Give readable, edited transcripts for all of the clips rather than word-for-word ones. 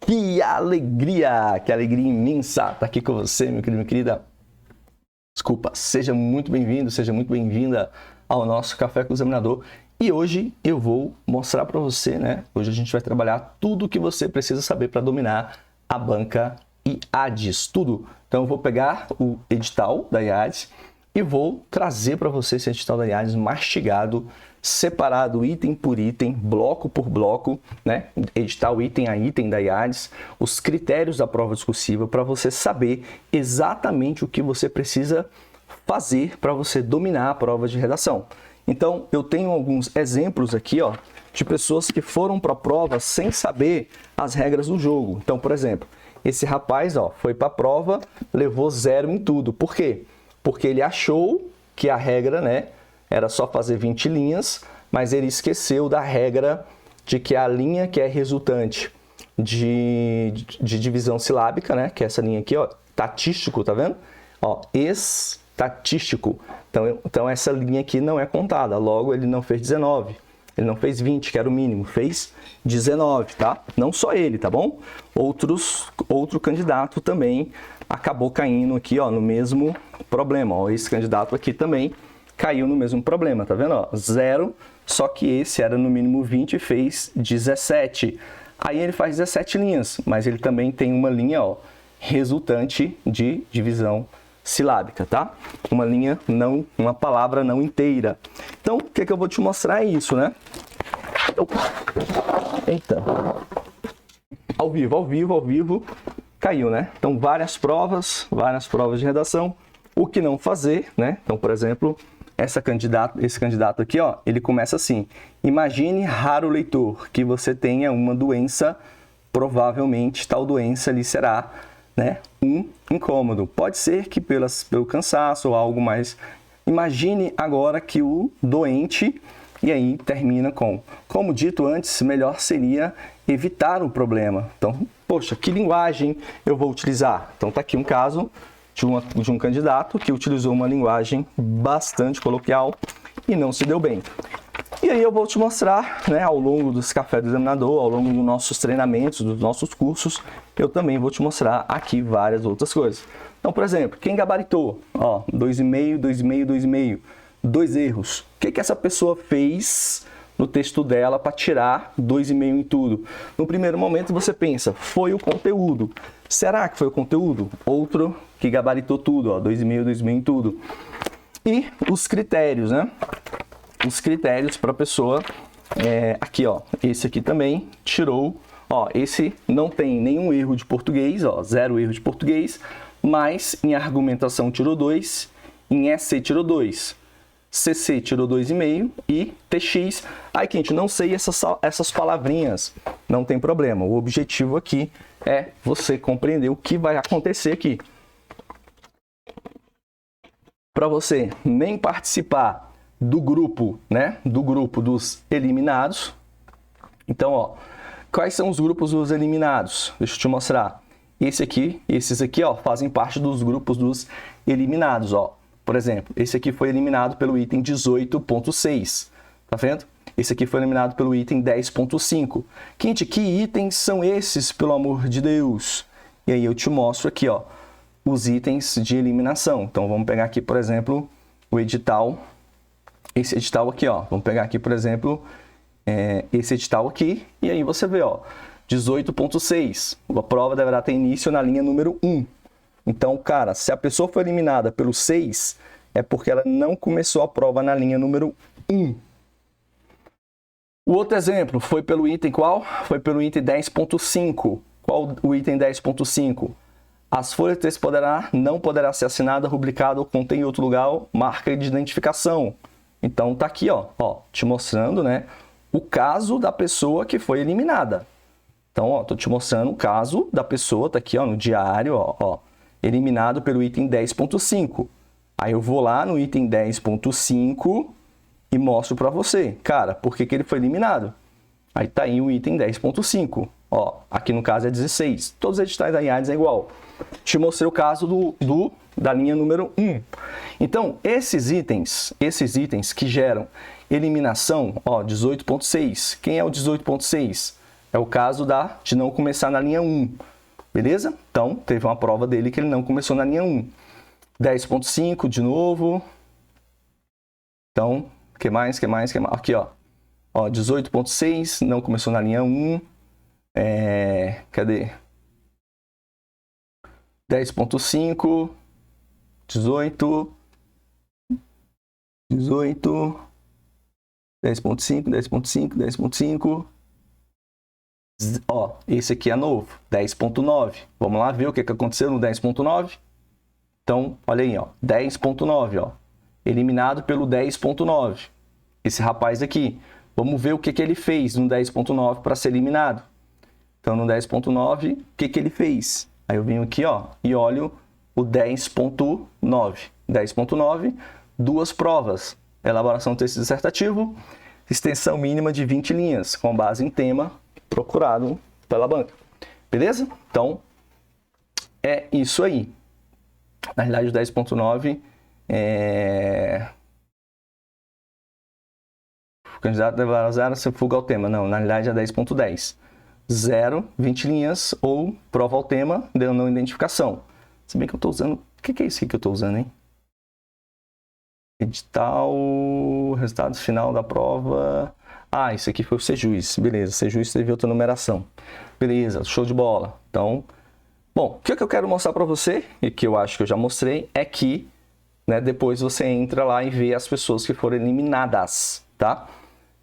Que alegria imensa estar aqui com você, meu querido, minha querida. Desculpa, seja muito bem-vindo, seja muito bem-vinda ao nosso Café com o Examinador. E hoje eu vou mostrar para você, né? Hoje a gente vai trabalhar tudo o que você precisa saber para dominar a banca IADES, tudo. Então eu vou pegar o edital da IADES e vou trazer para você esse edital da IADES mastigado, separado item por item, bloco por bloco, né? Edital item a item da IADES, os critérios da prova discursiva para você saber exatamente o que você precisa fazer para você dominar a prova de redação. Então, eu tenho alguns exemplos aqui, ó, de pessoas que foram para a prova sem saber as regras do jogo. Então, por exemplo, esse rapaz, ó, foi para a prova, levou 0 em tudo. Por quê? Porque ele achou que a regra, né, era só fazer 20 linhas, mas ele esqueceu da regra de que a linha que é resultante de divisão silábica, né, que é essa linha aqui, ó, tatístico, tá vendo? Ó, estatístico. Então essa linha aqui não é contada, logo ele não fez 19. Ele não fez 20, que era o mínimo, fez 19, tá? Não só ele, tá bom? Outro candidato também acabou caindo aqui, ó, no mesmo problema. Ó, esse candidato aqui também caiu no mesmo problema, tá vendo? Ó, 0, só que esse era no mínimo 20 e fez 17. Aí ele faz 17 linhas, mas ele também tem uma linha, ó, resultante de divisão silábica, tá? Uma linha não, uma palavra não inteira. Então, o que é que eu vou te mostrar é isso, né? Eita. Ao vivo, caiu, né? Então, várias provas de redação. O que não fazer, né? Então, por exemplo, esse candidato aqui, ó, ele começa assim: imagine, raro leitor, que você tenha uma doença, provavelmente tal doença lhe será, né, um incômodo. Pode ser que pelo cansaço ou algo mais. Imagine agora que o doente, e aí termina com: como dito antes, melhor seria evitar o problema. Então, poxa, que linguagem eu vou utilizar? Então, tá aqui um caso de um candidato que utilizou uma linguagem bastante coloquial e não se deu bem. E aí eu vou te mostrar, né, ao longo dos Café do Examinador, ao longo dos nossos treinamentos, dos nossos cursos, eu também vou te mostrar aqui várias outras coisas. Então, por exemplo, quem gabaritou? Ó, 2,5, 2,5, 2,5, 2 erros. O que essa pessoa fez no texto dela para tirar 2,5 em tudo? No primeiro momento você pensa, foi o conteúdo. Será que foi o conteúdo? Outro que gabaritou tudo, ó, 2,5, 2,5 em tudo. E os critérios, né? Os critérios para a pessoa, aqui, ó, esse aqui também tirou, ó, esse não tem nenhum erro de português, ó, 0 erro de português, mas em argumentação tirou 2, em EC tirou 2, CC tirou 2,5 e TX, ai, gente, não sei essas palavrinhas, não tem problema, o objetivo aqui é você compreender o que vai acontecer aqui. Para você nem participar do grupo, né? Do grupo dos eliminados. Então, ó, quais são os grupos dos eliminados? Deixa eu te mostrar. Esses aqui, ó, fazem parte dos grupos dos eliminados, ó. Por exemplo, esse aqui foi eliminado pelo item 18.6. Tá vendo? Esse aqui foi eliminado pelo item 10.5. Gente, que itens são esses, pelo amor de Deus? E aí eu te mostro aqui, ó, os itens de eliminação. Então, vamos pegar aqui, por exemplo, o edital. Esse edital aqui, ó. Vamos pegar aqui, por exemplo, esse edital aqui. E aí você vê, ó, 18.6. A prova deverá ter início na linha número 1. Então, cara, se a pessoa foi eliminada pelo 6, é porque ela não começou a prova na linha número 1. O outro exemplo foi pelo item qual? Foi pelo item 10.5. Qual o item 10.5? As folhas de texto não poderá ser assinada, rubricada ou contém em outro lugar marca de identificação. Então tá aqui, ó, te mostrando, né, o caso da pessoa que foi eliminada. Então, ó, tô te mostrando o caso da pessoa, tá aqui, ó, no diário, ó, eliminado pelo item 10.5. Aí eu vou lá no item 10.5 e mostro para você, cara, por que ele foi eliminado? Aí tá aí o item 10.5. Ó, aqui no caso é 16. Todos os editais da IADES é igual. Te mostrei o caso da linha número 1. Então, esses itens que geram eliminação, ó, 18.6. Quem é o 18.6? É o caso de não começar na linha 1, beleza? Então, teve uma prova dele que ele não começou na linha 1. 10.5 de novo. Então, que mais? Aqui, ó. 18.6, não começou na linha 1. Cadê? 10.5, 18, 10.5. Ó, esse aqui é novo, 10.9. Vamos lá ver o que aconteceu no 10.9. Então, olha aí, ó, 10.9, ó. Eliminado pelo 10.9. Esse rapaz aqui. Vamos ver o que ele fez no 10.9 para ser eliminado. Então, no 10.9, o que ele fez? Aí eu venho aqui, ó, e olho o 10.9. 10.9, duas provas. Elaboração do texto dissertativo, extensão mínima de 20 linhas, com base em tema procurado pela banca. Beleza? Então, é isso aí. Na realidade, o 10.9 o candidato deverá usar se fuga ao tema. Não, na realidade é 10.10. 0, 20 linhas ou prova ao tema, deu não identificação. Se bem que eu estou usando... O que é isso aqui que eu estou usando, hein? Edital, resultado final da prova... Ah, isso aqui foi o Sejus. Beleza, Sejus teve outra numeração. Beleza, show de bola. Então, bom, o que eu quero mostrar para você, e que eu acho que eu já mostrei, é que, né, depois você entra lá e vê as pessoas que foram eliminadas, tá?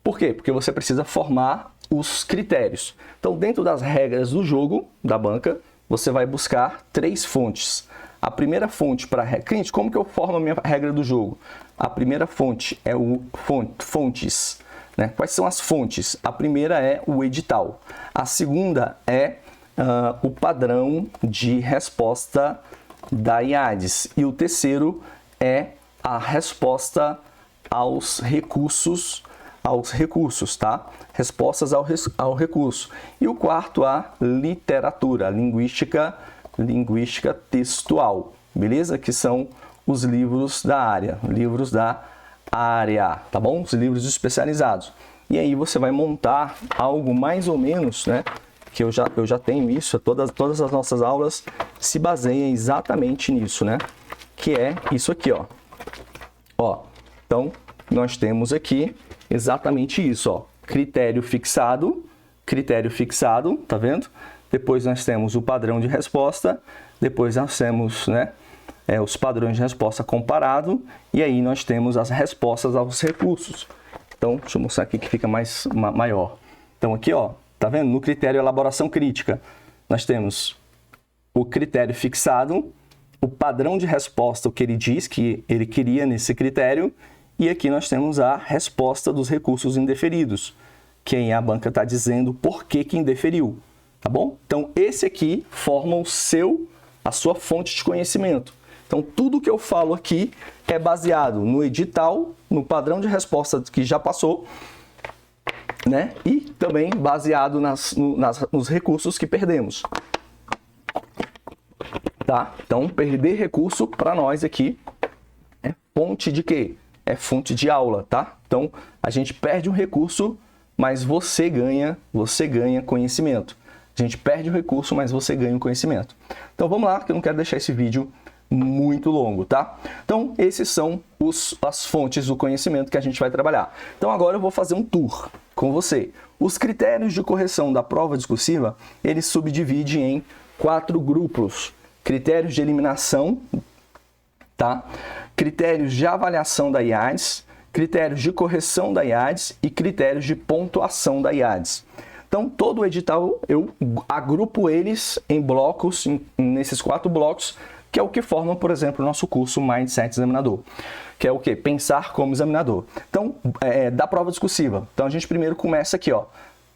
Por quê? Porque você precisa formar os critérios. Então, dentro das regras do jogo, da banca, você vai buscar 3 fontes. A primeira fonte para... Cliente, como que eu formo a minha regra do jogo? A primeira fonte é o fontes. Né? Quais são as fontes? A primeira é o edital. A segunda é o padrão de resposta da IADES. E o terceiro é a resposta aos recursos, tá? Respostas ao recurso. E o quarto, a literatura, linguística textual, beleza? Que são os livros da área, tá bom? Os livros especializados. E aí você vai montar algo mais ou menos, né? Que eu já tenho isso, todas as nossas aulas se baseiam exatamente nisso, né? Que é isso aqui, ó. Então, nós temos aqui exatamente isso, ó. Critério fixado, tá vendo? Depois nós temos o padrão de resposta, depois nós temos, né, os padrões de resposta comparado, e aí nós temos as respostas aos recursos. Então, deixa eu mostrar aqui que fica maior. Então, aqui, ó, tá vendo? No critério elaboração crítica, nós temos o critério fixado, o padrão de resposta, o que ele diz que ele queria nesse critério, e aqui nós temos a resposta dos recursos indeferidos, que aí a banca está dizendo por que indeferiu, tá bom? Então, esse aqui forma a sua fonte de conhecimento. Então, tudo que eu falo aqui é baseado no edital, no padrão de resposta que já passou, né? E também baseado nos recursos que perdemos. Tá? Então, perder recurso para nós aqui é fonte de quê? É fonte de aula, tá? Então, a gente perde um recurso, mas você ganha conhecimento. A gente perde o recurso, mas você ganha o conhecimento. Então, vamos lá, que eu não quero deixar esse vídeo muito longo, tá? Então, esses são as fontes do conhecimento que a gente vai trabalhar. Então, agora eu vou fazer um tour com você. Os critérios de correção da prova discursiva, eles subdividem em 4 grupos. Critérios de eliminação, tá? Critérios de avaliação da IADES, critérios de correção da IADES e critérios de pontuação da IADES. Então, todo o edital, eu agrupo eles em blocos, nesses 4 blocos, que é o que forma, por exemplo, o nosso curso Mindset Examinador, que é o quê? Pensar como examinador. Então, da prova discursiva. Então, a gente primeiro começa aqui, ó.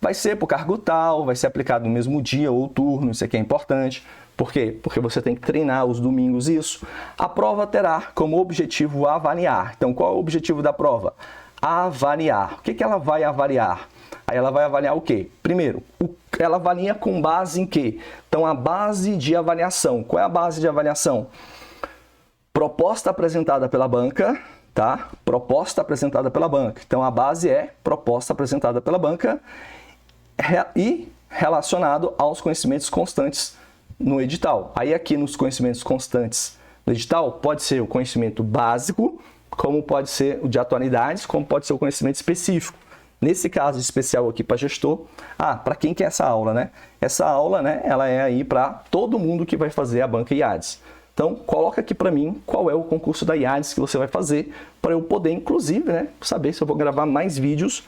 Vai ser por cargo tal, vai ser aplicado no mesmo dia ou turno, isso aqui é importante. Por quê? Porque você tem que treinar os domingos isso. A prova terá como objetivo avaliar. Então, qual é o objetivo da prova? Avaliar. O que ela vai avaliar? Aí ela vai avaliar o quê? Primeiro, ela avalia com base em quê? Então, a base de avaliação. Qual é a base de avaliação? Proposta apresentada pela banca, tá? Proposta apresentada pela banca. Então, a base é proposta apresentada pela banca e relacionado aos conhecimentos constantes no edital. Aí aqui nos conhecimentos constantes no edital pode ser o conhecimento básico, como pode ser o de atualidades, como pode ser o conhecimento específico. Nesse caso especial aqui para gestor, para quem que é essa aula, né? Essa aula, né, ela é aí para todo mundo que vai fazer a banca IADES. Então, coloca aqui para mim qual é o concurso da IADES que você vai fazer, para eu poder, inclusive, né, saber se eu vou gravar mais vídeos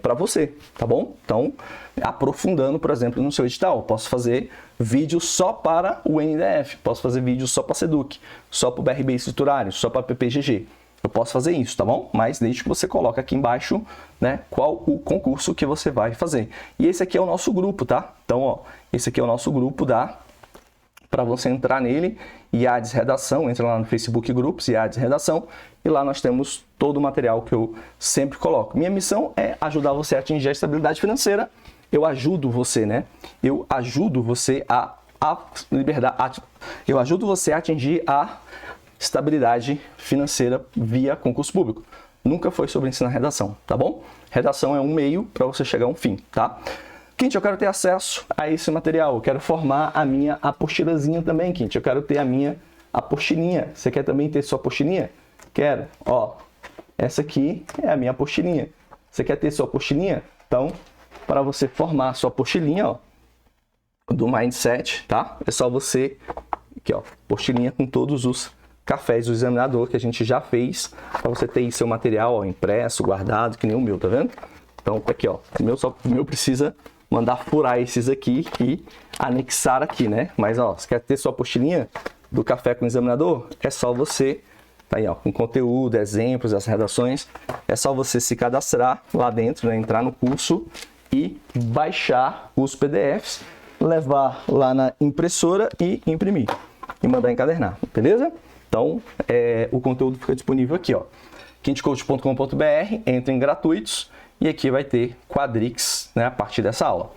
para você, tá bom? Então, aprofundando, por exemplo, no seu edital, posso fazer vídeo só para o NDF, posso fazer vídeo só para SEDUC, só para o BRB Escriturário, só para PPGG. Eu posso fazer isso, tá bom? Mas desde que você coloque aqui embaixo, né, qual o concurso que você vai fazer. E esse aqui é o nosso grupo, tá? Então, ó, esse aqui é o nosso grupo para você entrar nele, IADES Redação, entra lá no Facebook Grupos, IADES Redação, e lá nós temos todo o material que eu sempre coloco. Minha missão é ajudar você a atingir a estabilidade financeira. Eu ajudo você, né? Eu ajudo você a atingir a estabilidade financeira via concurso público. Nunca foi sobre ensinar redação, tá bom? Redação é um meio para você chegar a um fim, tá? Quinte, eu quero ter acesso a esse material, eu quero formar a minha apostilazinha também, Quinte, eu quero ter a minha apostilinha. Você quer também ter sua apostilinha? Quero, ó, essa aqui é a minha apostilinha. Você quer ter sua apostilinha? Então, para você formar a sua apostilinha, ó, do Mindset, tá? É só você, aqui ó, apostilinha com todos os cafés do examinador que a gente já fez, para você ter aí seu material, ó, impresso, guardado, que nem o meu, tá vendo? Então, aqui ó, o meu precisa mandar furar esses aqui e anexar aqui, né? Mas ó, você quer ter sua apostilinha do café com o examinador? É só você, tá aí ó, com conteúdo, exemplos, as redações, é só você se cadastrar lá dentro, né? Entrar no curso e baixar os PDFs, levar lá na impressora e imprimir e mandar encadernar, beleza? Então, o conteúdo fica disponível aqui, ó, quintecoach.com.br, entra em gratuitos e aqui vai ter Quadrix, né, a partir dessa aula.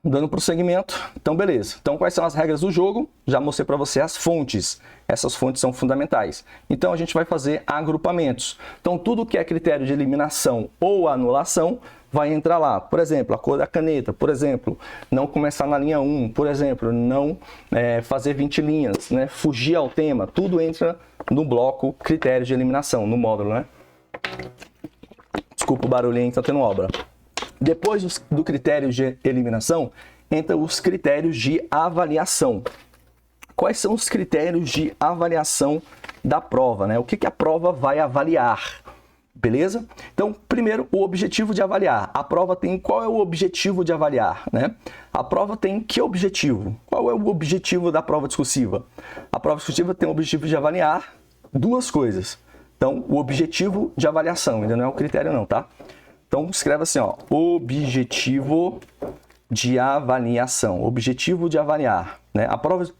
Dando prosseguimento, então beleza. Então, quais são as regras do jogo? Já mostrei para você as fontes. Essas fontes são fundamentais. Então, a gente vai fazer agrupamentos. Então, tudo que é critério de eliminação ou anulação vai entrar lá. Por exemplo, a cor da caneta. Por exemplo, não começar na linha 1. Por exemplo, não fazer 20 linhas, né? Fugir ao tema. Tudo entra no bloco critério de eliminação, no módulo, né? Desculpa o barulhinho, tá tendo obra. Depois do critério de eliminação, entra os critérios de avaliação. Quais são os critérios de avaliação da prova, né? O que a prova vai avaliar, beleza? Então, primeiro, o objetivo de avaliar. A prova tem qual é o objetivo de avaliar, né? A prova tem que objetivo? Qual é o objetivo da prova discursiva? A prova discursiva tem o objetivo de avaliar duas coisas. Então, o objetivo de avaliação, ainda não é o critério não, tá? Então, escreve assim, ó, objetivo de avaliação, objetivo de avaliar, né? A prova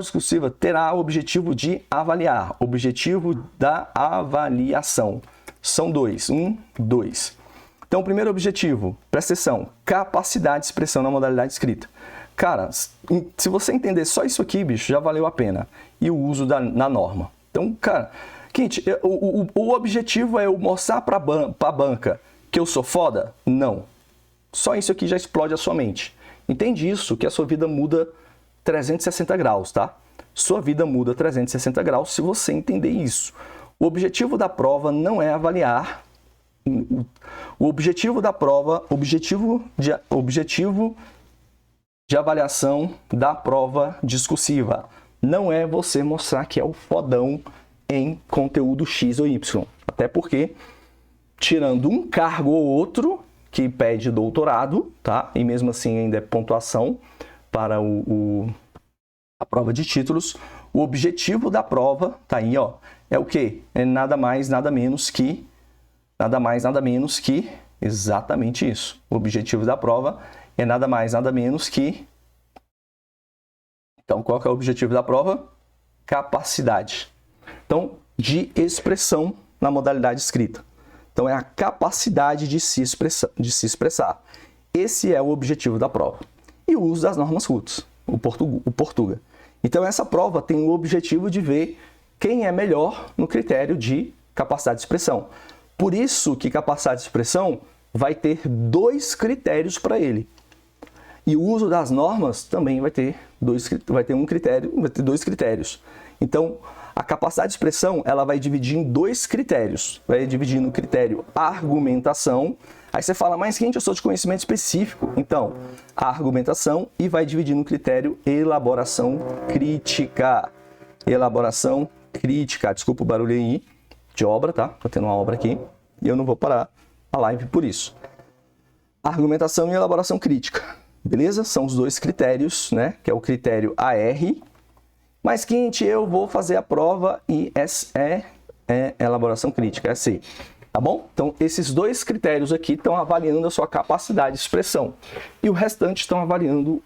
discursiva terá o objetivo de avaliar, objetivo da avaliação. São dois, dois. Então, o primeiro objetivo, presta atenção, capacidade de expressão na modalidade escrita. Cara, se você entender só isso aqui, bicho, já valeu a pena. E o uso na norma. Então, cara, Quinte, o objetivo é eu mostrar para a banca que eu sou foda? Não. Só isso aqui já explode a sua mente. Entende isso? Que a sua vida muda 360 graus, tá? Sua vida muda 360 graus se você entender isso. O objetivo da prova não é avaliar. O objetivo da prova, objetivo de avaliação da prova discursiva não é você mostrar que é o fodão em conteúdo X ou Y. Até porque, tirando um cargo ou outro que pede doutorado, tá? E mesmo assim ainda é pontuação para a prova de títulos, o objetivo da prova, tá aí, ó, é o quê? É nada mais, nada menos que exatamente isso. O objetivo da prova é nada mais, nada menos que... Então, qual que é o objetivo da prova? Capacidade. Então, de expressão na modalidade escrita. Então, é a capacidade de se expressar. Esse é o objetivo da prova. E o uso das normas RUTs, o Portuga. Então, essa prova tem o objetivo de ver quem é melhor no critério de capacidade de expressão. Por isso que capacidade de expressão vai ter 2 critérios para ele. E o uso das normas também vai ter 2 critérios. Então, a capacidade de expressão, ela vai dividir em 2 critérios. Vai dividir no critério argumentação. Aí você fala, mas gente, eu sou de conhecimento específico. Então, a argumentação, e vai dividir no critério elaboração crítica. Elaboração crítica. Desculpa o barulho aí de obra, tá? Tô tendo uma obra aqui e eu não vou parar a live por isso. Argumentação e elaboração crítica. Beleza? São os 2 critérios, né? Que é o critério AR. Mas, quente, eu vou fazer a prova e é elaboração crítica, é C. Tá bom? Então, esses 2 critérios aqui estão avaliando a sua capacidade de expressão. E o restante estão avaliando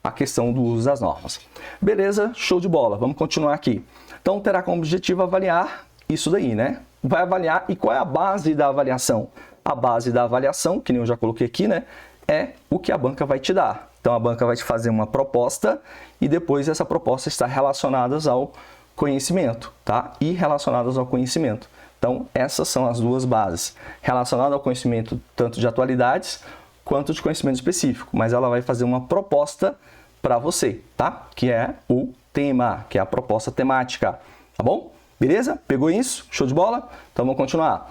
a questão do uso das normas. Beleza? Show de bola. Vamos continuar aqui. Então, terá como objetivo avaliar isso daí, né? Vai avaliar. E qual é a base da avaliação? A base da avaliação, que nem eu já coloquei aqui, né? É o que a banca vai te dar. Então, a banca vai te fazer uma proposta e depois essa proposta está relacionada ao conhecimento, tá? E relacionadas ao conhecimento. Então, essas são as 2 bases. Relacionada ao conhecimento tanto de atualidades quanto de conhecimento específico. Mas ela vai fazer uma proposta para você, tá? Que é o tema, que é a proposta temática. Tá bom? Beleza? Pegou isso? Show de bola? Então, vamos continuar.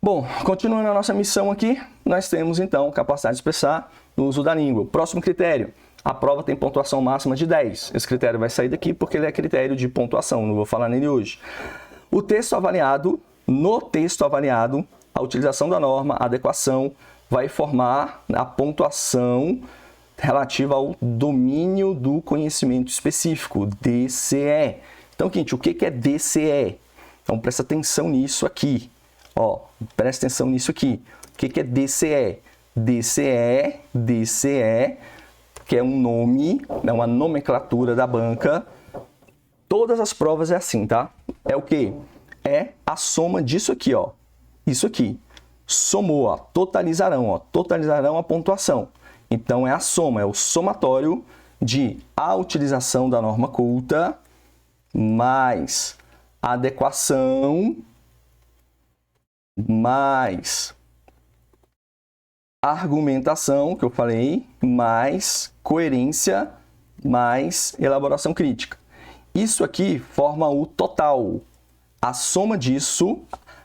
Bom, continuando a nossa missão aqui, nós temos então capacidade de expressar no uso da língua. Próximo critério, a prova tem pontuação máxima de 10. Esse critério vai sair daqui porque ele é critério de pontuação, não vou falar nele hoje. No texto avaliado, a utilização da norma, a adequação, vai formar a pontuação relativa ao domínio do conhecimento específico, DCE. Então, gente, o que é DCE? Então, presta atenção nisso aqui. Ó, presta atenção nisso aqui. O que é DCE? DCE, que é um nome, é uma nomenclatura da banca. Todas as provas é assim, tá? É o quê? É a soma disso aqui, ó. Isso aqui. Somou, ó. Totalizarão a pontuação. Então, é a soma, é o somatório de a utilização da norma culta mais adequação mais argumentação, que eu falei, mais coerência, mais elaboração crítica. Isso aqui forma o total. A soma disso,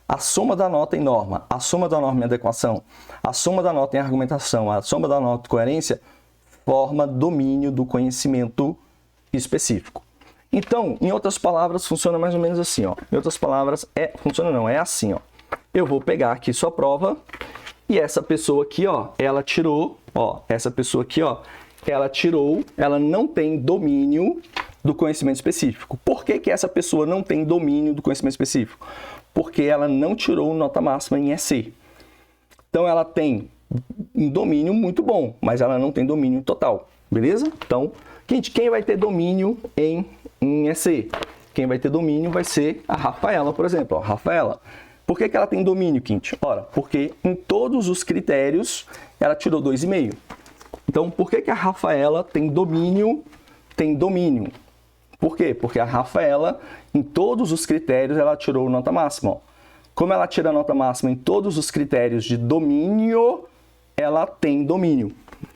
a soma da nota em norma, a soma da norma em adequação, a soma da nota em argumentação, a soma da nota em coerência, forma domínio do conhecimento específico. Então, em outras palavras, funciona mais ou menos assim, ó. Em outras palavras, é assim, ó. Eu vou pegar aqui sua prova e essa pessoa aqui, ó, ela tirou, ela não tem domínio do conhecimento específico. Por que essa pessoa não tem domínio do conhecimento específico? Porque ela não tirou nota máxima em EC. Então, ela tem um domínio muito bom, mas ela não tem domínio total, beleza? Então, gente, quem vai ter domínio em EC? Quem vai ter domínio vai ser a Rafaela, por exemplo. Ó, Rafaela. Por que ela tem domínio, Quinte? Ora, porque em todos os critérios ela tirou 2,5. Então, por que a Rafaela tem domínio? Por quê? Porque a Rafaela, em todos os critérios, ela tirou nota máxima. Ó. Como ela tira nota máxima em todos os critérios de domínio, ela tem domínio.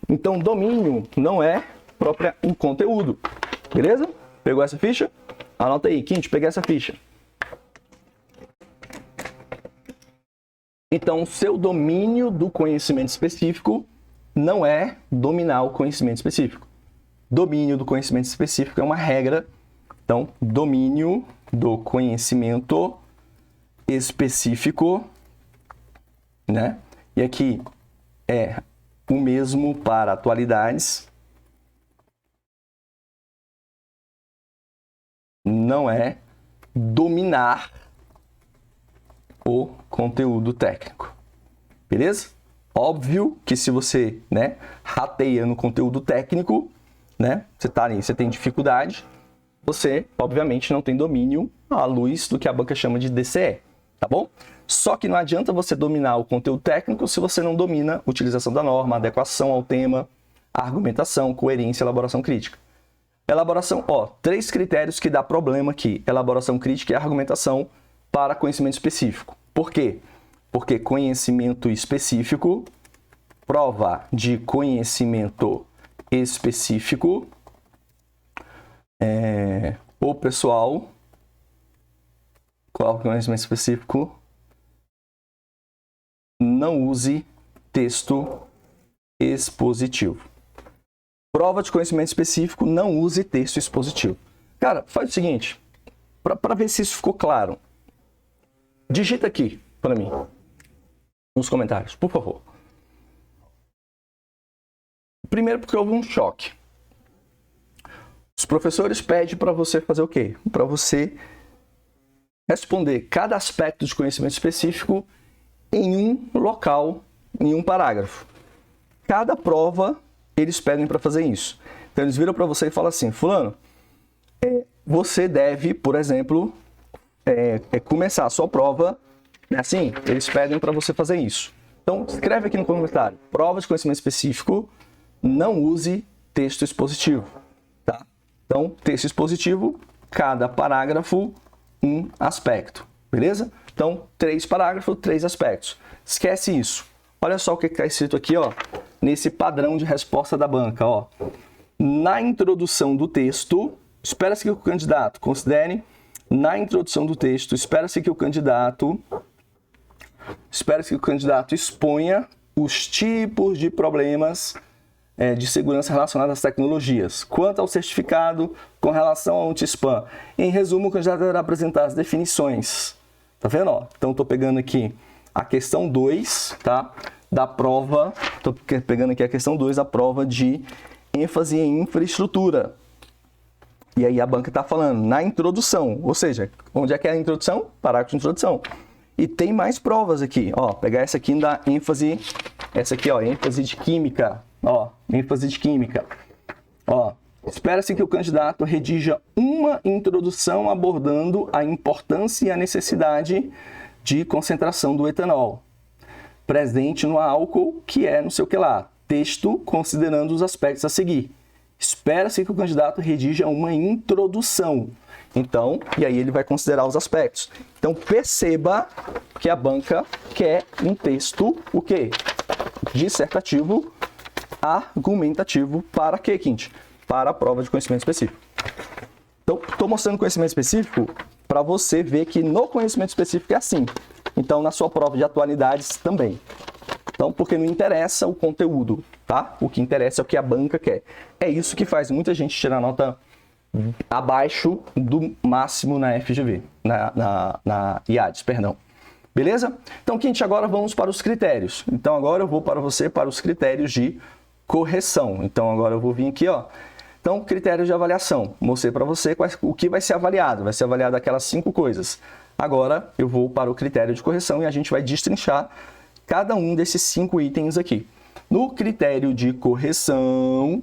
Então, domínio não é próprio o conteúdo. Beleza? Pegou essa ficha? Anota aí, Quinte, peguei essa ficha. Então, o seu domínio do conhecimento específico não é dominar o conhecimento específico. Domínio do conhecimento específico é uma regra. Então, domínio do conhecimento específico, né? E aqui é o mesmo para atualidades. Não é dominar o conteúdo técnico. Beleza? Óbvio que se você, né, rateia no conteúdo técnico, né, você tem dificuldade, você, obviamente, não tem domínio à luz do que a banca chama de DCE, tá bom? Só que não adianta você dominar o conteúdo técnico se você não domina a utilização da norma, adequação ao tema, argumentação, coerência e elaboração crítica. Elaboração, ó, 3 critérios que dá problema aqui. Elaboração crítica e argumentação para conhecimento específico. Por quê? porque conhecimento específico, prova de conhecimento específico, o pessoal, qual conhecimento específico, não use texto expositivo. Prova de conhecimento específico, não use texto expositivo. Cara, faz o seguinte, para ver se isso ficou claro, digita aqui para mim, nos comentários, por favor. Primeiro porque houve um choque. Os professores pedem para você fazer o quê? Para você responder cada aspecto de conhecimento específico em um local, em um parágrafo. Cada prova, eles pedem para fazer isso. Então, eles viram para você e falam assim, fulano, você deve, por exemplo, começar a sua prova, assim, eles pedem para você fazer isso. Então, escreve aqui no comentário, prova de conhecimento específico, não use texto expositivo, tá? Então, texto expositivo, cada parágrafo, um aspecto, beleza? Então, 3 parágrafos, 3 aspectos. Esquece isso. Olha só o que está escrito aqui, ó, nesse padrão de resposta da banca, ó. Na introdução do texto, espera-se que o candidato considere, na introdução do texto, espera-se que o candidato exponha os tipos de problemas de segurança relacionados às tecnologias. Quanto ao certificado com relação ao anti-spam, em resumo, o candidato deverá apresentar as definições. Tá vendo? Ó? Então, estou pegando aqui a questão 2, tá? Da prova, estou pegando aqui a questão 2 da prova de ênfase em infraestrutura. E aí a banca está falando na introdução, ou seja, onde é que é a introdução? Parágrafo de introdução. E tem mais provas aqui, ó, pegar essa aqui da ênfase, essa aqui, ó, ênfase de química, ó, ênfase de química. Ó, espera-se que o candidato redija uma introdução abordando a importância e a necessidade de concentração do etanol presente no álcool, que é não sei o que lá. Texto considerando os aspectos a seguir. Espera-se que o candidato redija uma introdução. Então, e aí ele vai considerar os aspectos. Então, perceba que a banca quer um texto, o quê? Dissertativo, argumentativo, para quê, Quinte? Para a prova de conhecimento específico. Então, estou mostrando conhecimento específico para você ver que no conhecimento específico é assim. Então, na sua prova de atualidades também. Então, porque não interessa o conteúdo, tá? O que interessa é o que a banca quer. É isso que faz muita gente tirar nota abaixo do máximo na FGV, na IADES, perdão. Beleza? Então, Quinte, agora vamos para os critérios. Então, agora eu vou para você para os critérios de correção. Então, agora eu vou vir aqui, ó. Então, critérios de avaliação. Mostrei para você o que vai ser avaliado. Vai ser avaliado aquelas 5 coisas. Agora, eu vou para o critério de correção e a gente vai destrinchar cada um desses 5 itens aqui. No critério de correção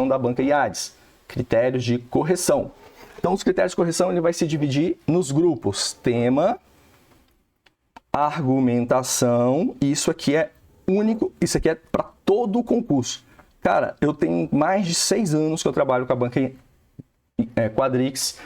da banca IADES. Critérios de correção. Então, os critérios de correção ele vai se dividir nos grupos. Tema, argumentação, isso aqui é único, isso aqui é para todo o concurso. Cara, eu tenho mais de 6 anos que eu trabalho com a banca Quadrix.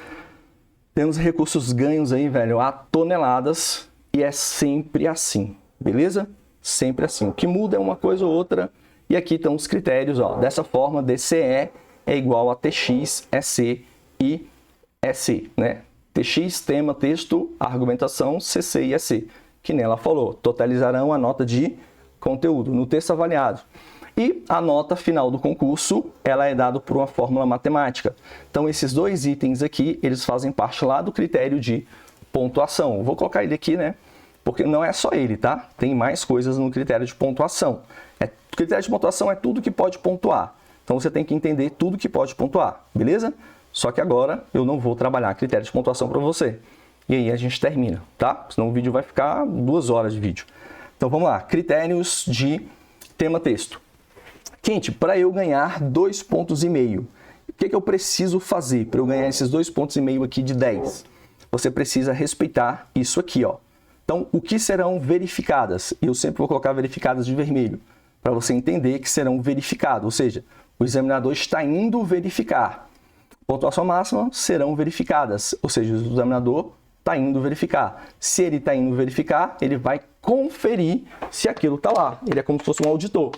Temos recursos ganhos aí, velho, a toneladas e é sempre assim, beleza? Sempre assim. O que muda é uma coisa ou outra e aqui estão os critérios, ó. Dessa forma, DCE é igual a TX, EC e EC, né? TX, tema, texto, argumentação, CC e EC, que nela falou, totalizarão a nota de conteúdo no texto avaliado. E a nota final do concurso, ela é dada por uma fórmula matemática. Então, esses 2 itens aqui, eles fazem parte lá do critério de pontuação. Vou colocar ele aqui, né? Porque não é só ele, tá? Tem mais coisas no critério de pontuação. O critério de pontuação é tudo que pode pontuar. Então, você tem que entender tudo que pode pontuar, beleza? Só que agora eu não vou trabalhar critério de pontuação para você. E aí a gente termina, tá? Senão o vídeo vai ficar 2 horas de vídeo. Então, vamos lá. Critérios de tema-texto. Quinte, para eu ganhar 2,5 pontos, o que eu preciso fazer para eu ganhar esses 2,5 pontos aqui de 10? Você precisa respeitar isso aqui, ó. Então, o que serão verificadas? Eu sempre vou colocar verificadas de vermelho, para você entender que serão verificadas, ou seja, o examinador está indo verificar. Pontuação máxima serão verificadas, ou seja, o examinador está indo verificar. Se ele está indo verificar, ele vai conferir se aquilo está lá. Ele é como se fosse um auditor.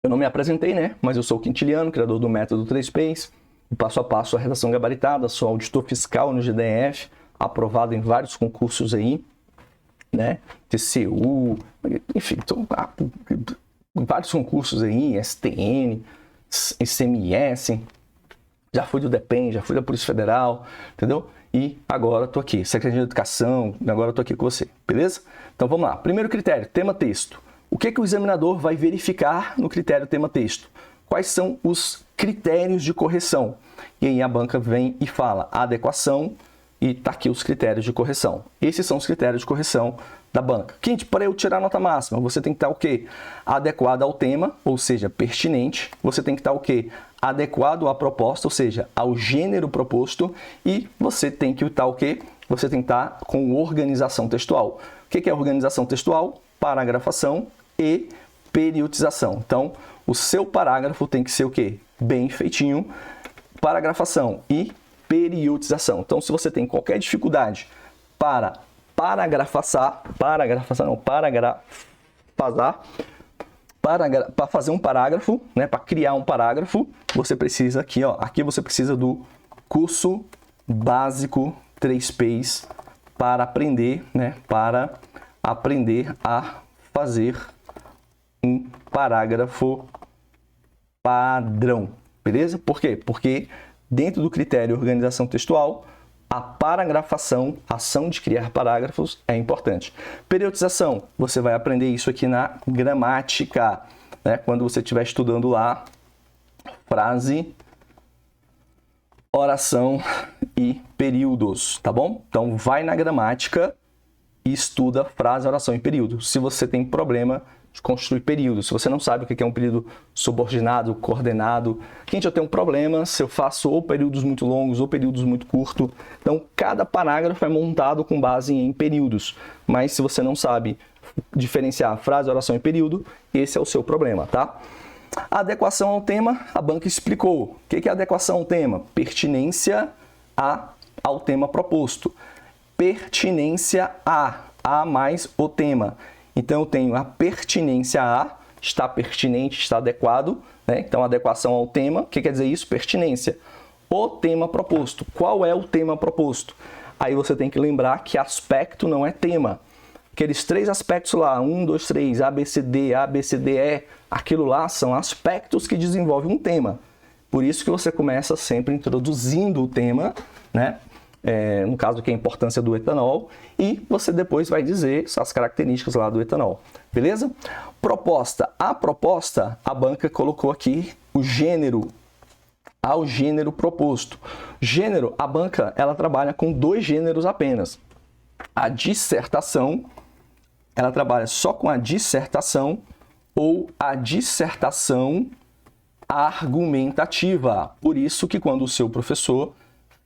Eu não me apresentei, né? Mas eu sou o Quintiliano, criador do método 3Ps, o passo a passo a redação gabaritada, sou auditor fiscal no GDF, aprovado em vários concursos aí, né? TCU, enfim, vários concursos aí, STN, ICMS, já fui do DEPEN, já fui da Polícia Federal, entendeu? E agora estou aqui, Secretaria de Educação, agora estou aqui com você, beleza? Então vamos lá. Primeiro critério, tema-texto. O que o examinador vai verificar no critério tema-texto? Quais são os critérios de correção? E aí a banca vem e fala adequação e tá aqui os critérios de correção. Esses são os critérios de correção da banca. Quinte, para eu tirar a nota máxima, você tem que estar o quê? Adequado ao tema, ou seja, pertinente. Você tem que estar o quê? Adequado à proposta, ou seja, ao gênero proposto. E você tem que estar o quê? Você tem que estar com organização textual. O que é organização textual? Paragrafação e periodização. Então, o seu parágrafo tem que ser o quê? Bem feitinho. Paragrafação e periodização. Então, se você tem qualquer dificuldade para para fazer um parágrafo, né, para criar um parágrafo, você precisa aqui, ó, aqui você precisa do curso básico 3Ps para aprender, né, para aprender a fazer um parágrafo padrão, beleza? Por quê? Porque dentro do critério organização textual, a paragrafação, a ação de criar parágrafos é importante. Periodização, você vai aprender isso aqui na gramática, né? Quando você estiver estudando lá frase, oração e períodos, tá bom? Então vai na gramática e estuda frase, oração e período. Se você tem problema de construir período, se você não sabe o que é um período subordinado, coordenado, gente, eu tenho um problema se eu faço ou períodos muito longos ou períodos muito curtos. Então, cada parágrafo é montado com base em períodos. Mas se você não sabe diferenciar frase, oração e período, esse é o seu problema, tá? A adequação ao tema, a banca explicou. O que é adequação ao tema? Pertinência ao tema proposto. Pertinência a mais o tema. Então, eu tenho a pertinência a, está pertinente, está adequado, né? Então, adequação ao tema, o que quer dizer isso? Pertinência. O tema proposto. Qual é o tema proposto? Aí você tem que lembrar que aspecto não é tema. Aqueles 3 aspectos lá, 1, 2, 3, A, B, C, D, E, aquilo lá são aspectos que desenvolvem um tema. Por isso que você começa sempre introduzindo o tema, né? No caso aqui a importância do etanol, e você depois vai dizer as características lá do etanol, beleza? Proposta. A proposta, a banca colocou aqui o gênero, ao gênero proposto. Gênero, a banca, ela trabalha com 2 gêneros apenas. A dissertação, ela trabalha só com a dissertação ou a dissertação argumentativa. Por isso que quando o seu professor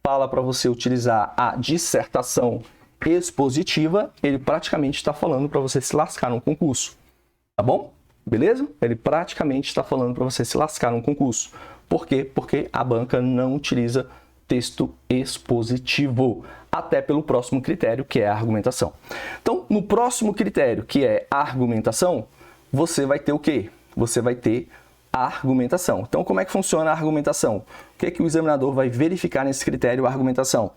fala para você utilizar a dissertação expositiva, ele praticamente está falando para você se lascar num concurso, tá bom? Beleza? Ele praticamente está falando para você se lascar num concurso. Por quê? Porque a banca não utiliza texto expositivo, até pelo próximo critério, que é a argumentação. Então, no próximo critério, que é a argumentação, você vai ter o quê? Você vai ter a argumentação. Então, como é que funciona a argumentação? O que é que o examinador vai verificar nesse critério, a argumentação?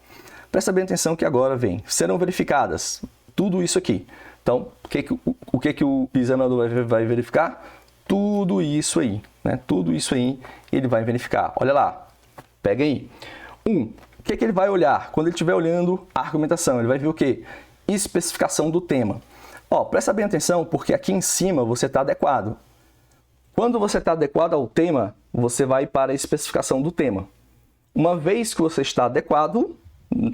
Presta bem atenção que agora vem. Serão verificadas tudo isso aqui. Então, o que o examinador vai verificar? Tudo isso aí, né? Tudo isso aí ele vai verificar. Olha lá, pega aí. O que ele vai olhar? Quando ele estiver olhando a argumentação, ele vai ver o quê? Especificação do tema. Ó, presta bem atenção, porque aqui em cima você está adequado. Quando você está adequado ao tema, você vai para a especificação do tema. Uma vez que você está adequado,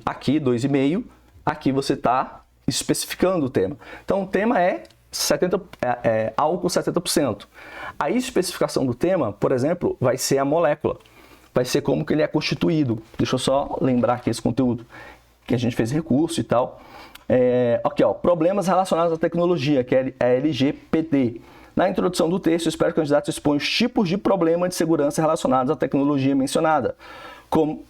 aqui 2,5, aqui você está especificando o tema. Então, o tema é álcool 70%. A especificação do tema, por exemplo, vai ser a molécula. Vai ser como que ele é constituído. Deixa eu só lembrar aqui esse conteúdo, que a gente fez recurso e tal. Aqui, ó, problemas relacionados à tecnologia, que é a LGPD. Na introdução do texto, espero que o candidato exponha os tipos de problema de segurança relacionados à tecnologia mencionada.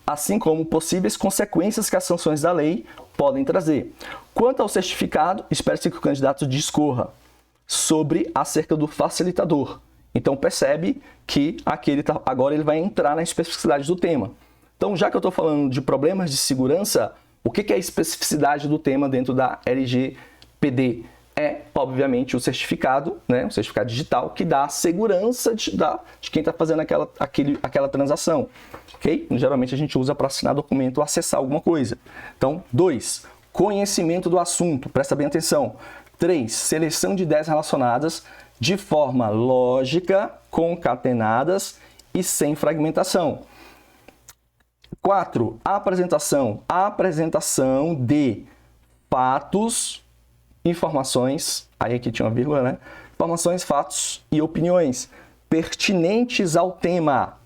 assim como possíveis consequências que as sanções da lei podem trazer. Quanto ao certificado, espera-se que o candidato discorra acerca do facilitador. Então percebe que aqui agora ele vai entrar na especificidade do tema. Então, já que eu estou falando de problemas de segurança, o que é a especificidade do tema dentro da LGPD? É, obviamente, o certificado, né? O certificado digital, que dá a segurança de quem está fazendo aquela transação. Ok? Geralmente a gente usa para assinar documento ou acessar alguma coisa. Então, 2. Conhecimento do assunto. Presta bem atenção. 3. Seleção de ideias relacionadas de forma lógica, concatenadas e sem fragmentação. 4. Apresentação. Apresentação de fatos, informações, aí aqui tinha uma vírgula, né? Informações, fatos e opiniões pertinentes ao tema,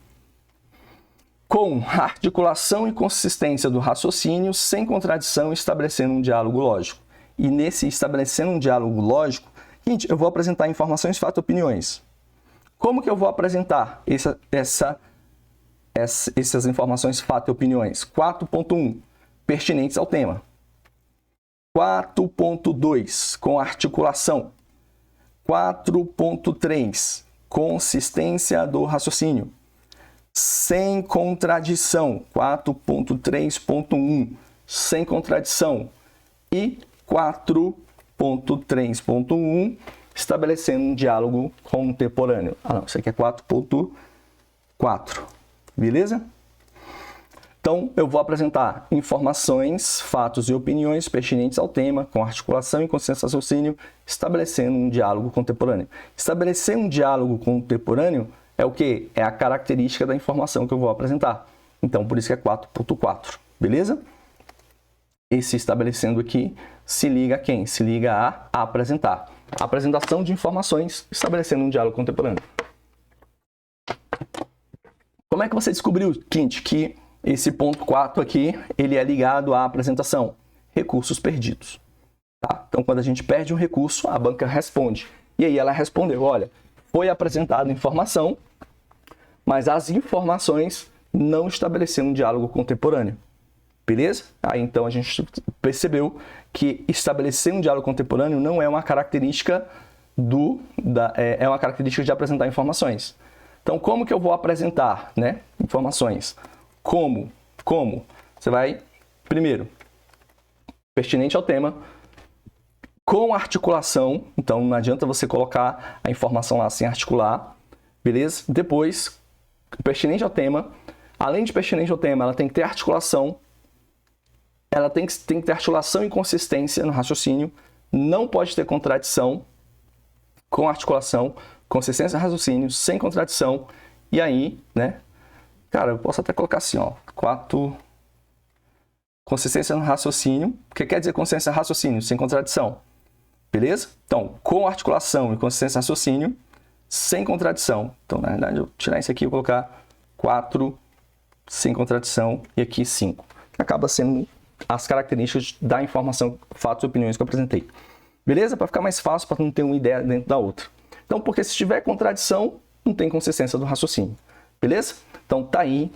com articulação e consistência do raciocínio, sem contradição, estabelecendo um diálogo lógico. E nesse estabelecendo um diálogo lógico, gente, eu vou apresentar informações, fatos e opiniões. Como que eu vou apresentar essas informações, fatos e opiniões? 4.1, pertinentes ao tema. 4.2, com articulação. 4.3, consistência do raciocínio. Sem contradição. 4.3.1, sem contradição. E 4.3.1, estabelecendo um diálogo contemporâneo. Ah, não, isso aqui é 4.4. Beleza? Então, eu vou apresentar informações, fatos e opiniões pertinentes ao tema, com articulação e consciência de raciocínio, estabelecendo um diálogo contemporâneo. Estabelecer um diálogo contemporâneo é o quê? É a característica da informação que eu vou apresentar. Então, por isso que é 4.4. Beleza? Esse estabelecendo aqui se liga a quem? Se liga a apresentar. Apresentação de informações, estabelecendo um diálogo contemporâneo. Como é que você descobriu, Quinte, que esse ponto 4 aqui, ele é ligado à apresentação? Recursos perdidos. Tá? Então, quando a gente perde um recurso, a banca responde. E aí ela respondeu, olha, foi apresentada informação, mas as informações não estabeleceram um diálogo contemporâneo. Beleza? Aí então a gente percebeu que estabelecer um diálogo contemporâneo não é uma característica é uma característica de apresentar informações. Então, como que eu vou apresentar, né, informações? Como? Você vai, primeiro, pertinente ao tema, com articulação. Então, não adianta você colocar a informação lá sem articular, beleza? Depois, pertinente ao tema. Além de pertinente ao tema, ela tem que ter articulação. Ela tem que ter articulação e consistência no raciocínio. Não pode ter contradição. Com articulação, consistência no raciocínio, sem contradição. E aí, né? Cara, eu posso até colocar assim, ó. 4. Consistência no raciocínio. O que quer dizer consistência no raciocínio? Sem contradição. Beleza? Então, com articulação e consistência no raciocínio, sem contradição. Então, na verdade, eu vou tirar isso aqui e colocar 4 sem contradição e aqui 5. Acaba sendo as características da informação, fatos e opiniões que eu apresentei. Beleza? Para ficar mais fácil, para não ter uma ideia dentro da outra. Então, porque se tiver contradição, não tem consistência do raciocínio. Beleza? Então, tá aí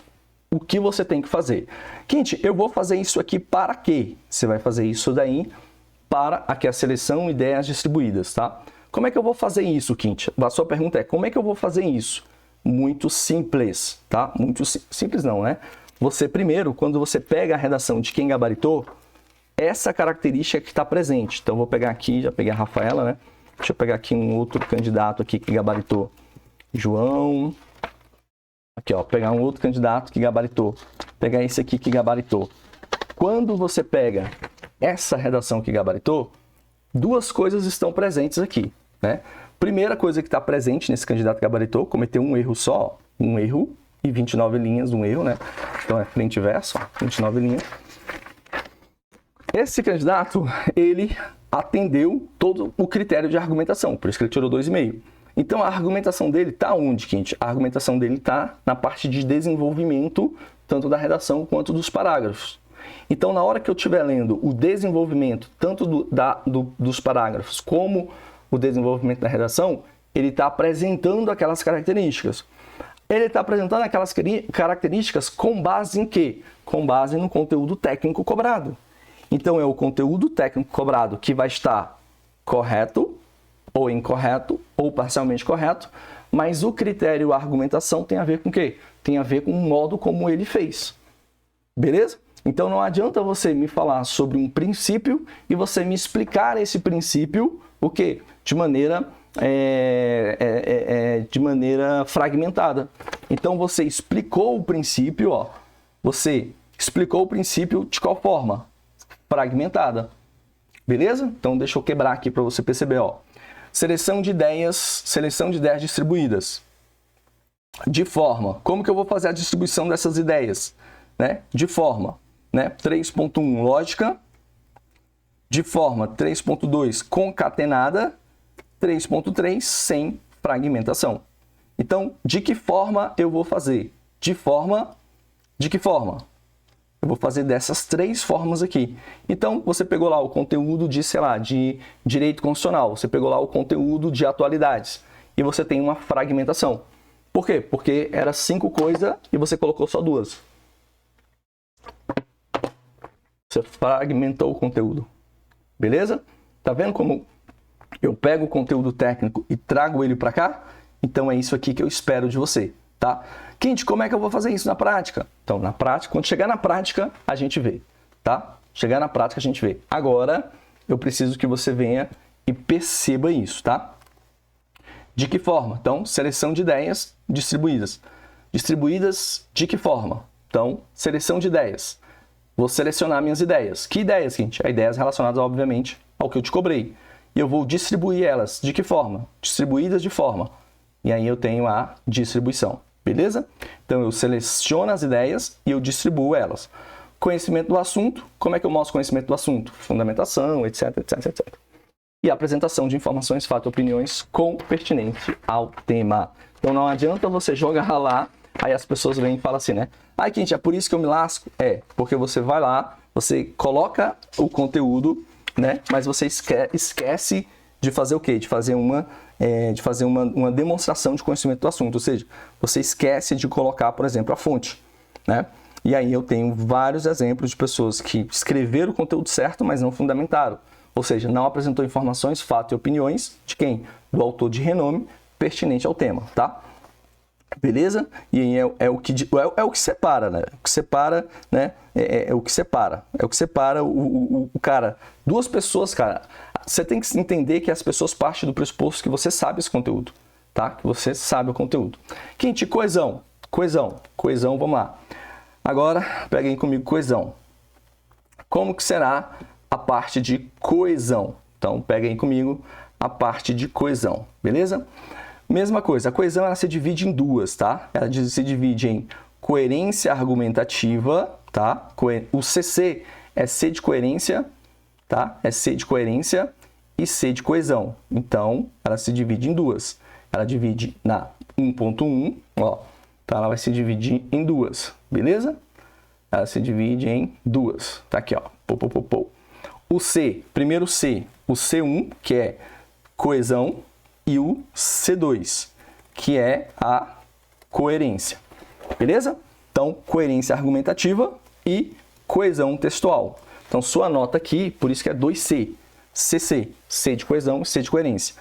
o que você tem que fazer. Quinte, eu vou fazer isso aqui para quê? Você vai fazer isso daí para aqui a seleção ideias distribuídas, tá? Como é que eu vou fazer isso, Quinte? A sua pergunta é, como é que eu vou fazer isso? Muito simples, tá? Muito simples não, né? Você primeiro, quando você pega a redação de quem gabaritou, essa característica que está presente. Então, eu vou pegar aqui, já peguei a Rafaela, né? Deixa eu pegar aqui um outro candidato aqui que gabaritou. João. Aqui, ó, pegar um outro candidato que gabaritou. Pegar esse aqui que gabaritou. Quando você pega essa redação que gabaritou, duas coisas estão presentes aqui, né? Primeira coisa que está presente nesse candidato que gabaritou, cometeu um erro só, um erro e 29 linhas, um erro, né? Então, é frente e verso, ó, 29 linhas. Esse candidato, ele atendeu todo o critério de argumentação, por isso que ele tirou 2,5. Então, a argumentação dele está onde, Quinte? A argumentação dele está na parte de desenvolvimento, tanto da redação quanto dos parágrafos. Então, na hora que eu estiver lendo o desenvolvimento, tanto dos parágrafos como o desenvolvimento da redação, ele está apresentando aquelas características. Ele está apresentando aquelas características com base em quê? Com base no conteúdo técnico cobrado. Então, é o conteúdo técnico cobrado que vai estar correto, ou incorreto, ou parcialmente correto, mas o critério, a argumentação tem a ver com o quê? Tem a ver com o modo como ele fez. Beleza? Então, não adianta você me falar sobre um princípio e você me explicar esse princípio, o quê? De maneira fragmentada. Então, você explicou o princípio, ó. Você explicou o princípio de qual forma? Fragmentada. Beleza? Então, deixa eu quebrar aqui para você perceber, ó. Seleção de ideias distribuídas. De forma, como que eu vou fazer a distribuição dessas ideias? Né? De forma, né? 3.1, lógica. De forma, 3.2, concatenada. 3.3, sem fragmentação. Então, de que forma eu vou fazer? De que forma? Eu vou fazer dessas 3 formas aqui. Então, você pegou lá o conteúdo de, sei lá, de direito constitucional. Você pegou lá o conteúdo de atualidades. E você tem uma fragmentação. Por quê? Porque era 5 coisas e você colocou só 2. Você fragmentou o conteúdo. Beleza? Tá vendo como eu pego o conteúdo técnico e trago ele para cá? Então, é isso aqui que eu espero de você. Tá? Quinte, como é que eu vou fazer isso na prática? Então, na prática, quando chegar na prática, a gente vê, tá? Chegar na prática, a gente vê. Agora, eu preciso que você venha e perceba isso, tá? De que forma? Então, seleção de ideias distribuídas. Distribuídas de que forma? Então, seleção de ideias. Vou selecionar minhas ideias. Que ideias, Quinte? Ideias relacionadas, obviamente, ao que eu te cobrei. E eu vou distribuir elas. De que forma? Distribuídas de forma. E aí eu tenho a distribuição. Beleza? Então, eu seleciono as ideias e eu distribuo elas. Conhecimento do assunto. Como é que eu mostro conhecimento do assunto? Fundamentação, etc, etc, etc. E apresentação de informações, fatos e opiniões com pertinente ao tema. Então, não adianta você jogar lá, aí as pessoas vêm e falam assim, né? Ai, Quinte, é por isso que eu me lasco? É, porque você vai lá, você coloca o conteúdo, né? Mas você esquece de fazer o quê? De fazer uma demonstração de conhecimento do assunto, ou seja, você esquece de colocar, por exemplo, a fonte, né? E aí eu tenho vários exemplos de pessoas que escreveram o conteúdo certo, mas não fundamentaram, ou seja, não apresentou informações, fatos e opiniões de quem? Do autor de renome pertinente ao tema, tá? Beleza? E aí é o que separa, né? O que separa, né? É o que separa o cara. 2 pessoas, cara. Você tem que entender que as pessoas partem do pressuposto que você sabe esse conteúdo, tá? Que você sabe o conteúdo. Quinte, coesão, vamos lá. Agora, peguem comigo coesão. Como que será a parte de coesão? Então, peguem comigo a parte de coesão, beleza? Mesma coisa, a coesão ela se divide em 2, tá? Ela se divide em coerência argumentativa, tá? O CC é C de coerência, tá? É C de coerência e C de coesão. Então, ela se divide em 2. Ela divide na 1.1, ó. Então, ela vai se dividir em 2, beleza? Ela se divide em 2. Tá aqui, ó. O C, primeiro C, o C1, que é coesão, e o C2, que é a coerência. Beleza? Então, coerência argumentativa e coesão textual. Então, sua nota aqui, por isso que é 2C. CC, C de coesão e C de coerência.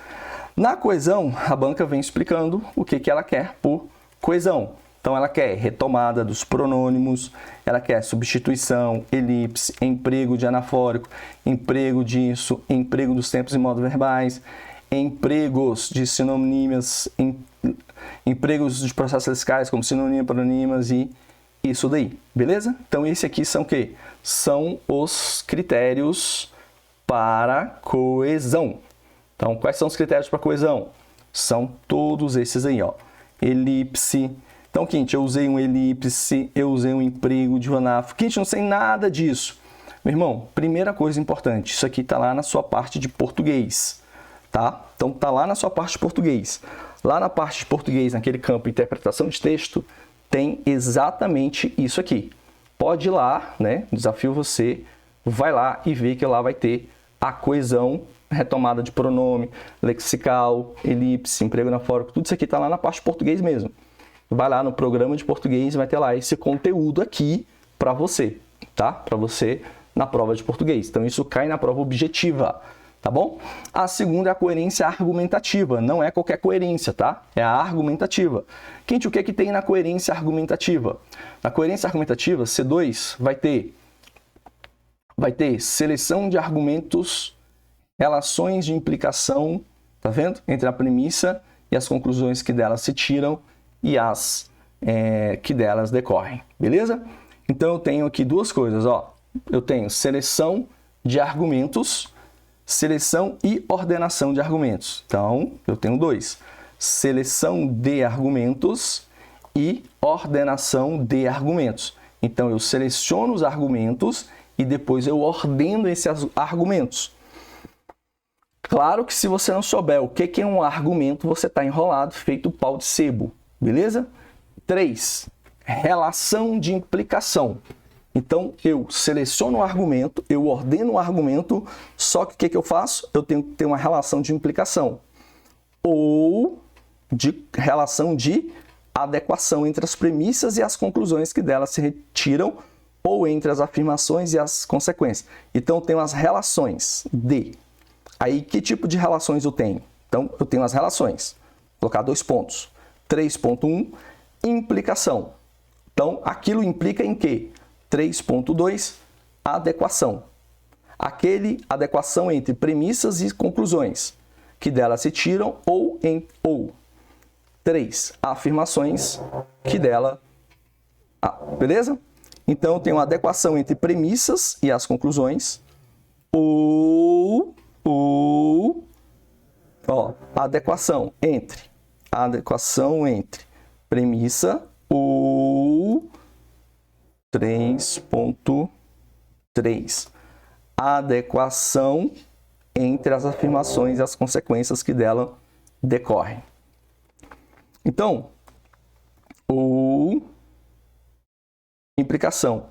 Na coesão, a banca vem explicando o que ela quer por coesão. Então, ela quer retomada dos pronônimos, ela quer substituição, elipse, emprego de anafórico, emprego disso, emprego dos tempos e modos verbais, empregos de sinonímias, empregos de processos lexicais como sinonímia, paronímias e isso daí, beleza? Então, esse aqui são o quê? São os critérios para coesão. Então, quais são os critérios para coesão? São todos esses aí, ó. Elipse. Então, Quinte, eu usei um elipse, eu usei um emprego de anafo. Quinte, não sei nada disso. Meu irmão, primeira coisa importante, isso aqui está lá na sua parte de português. Tá? Então, tá lá na sua parte de português. Lá na parte de português, naquele campo interpretação de texto, tem exatamente isso aqui. Pode ir lá, né? Desafio você, vai lá e vê que lá vai ter a coesão, retomada de pronome, lexical, elipse, emprego anafórico, tudo isso aqui tá lá na parte de português mesmo. vai lá no programa de português e vai ter lá esse conteúdo aqui para você, tá? Para você na prova de português. Então, isso cai na prova objetiva, tá bom? A segunda é a coerência argumentativa. Não é qualquer coerência, tá? É a argumentativa. Quente, o que é que tem na coerência argumentativa? Na coerência argumentativa, C2 vai ter seleção de argumentos, relações de implicação, tá vendo? Entre a premissa e as conclusões que delas se tiram e as que delas decorrem, beleza? Então, eu tenho aqui duas coisas, ó. Eu tenho seleção de argumentos, seleção e ordenação de argumentos. Então, eu tenho dois. Seleção de argumentos e ordenação de argumentos. Então, eu seleciono os argumentos e depois eu ordeno esses argumentos. Claro que se você não souber o que é um argumento, você está enrolado, feito pau de sebo, beleza? 3. Relação de implicação. Então, eu seleciono o argumento, eu ordeno o argumento, só que o que eu faço? Eu tenho que ter uma relação de implicação ou de relação de adequação entre as premissas e as conclusões que delas se retiram ou entre as afirmações e as consequências. Então, eu tenho as relações de. Aí, que tipo de relações eu tenho? Então, eu tenho as relações. Vou colocar 2 pontos. 3.1, implicação. Então, aquilo implica em quê? 3.2, adequação. Adequação entre premissas e conclusões, que delas se tiram, ou 3, afirmações, que dela... beleza? Então, eu tenho uma adequação entre premissas e as conclusões, adequação entre premissa ou 3.3, adequação entre as afirmações e as consequências que dela decorrem. Então, implicação,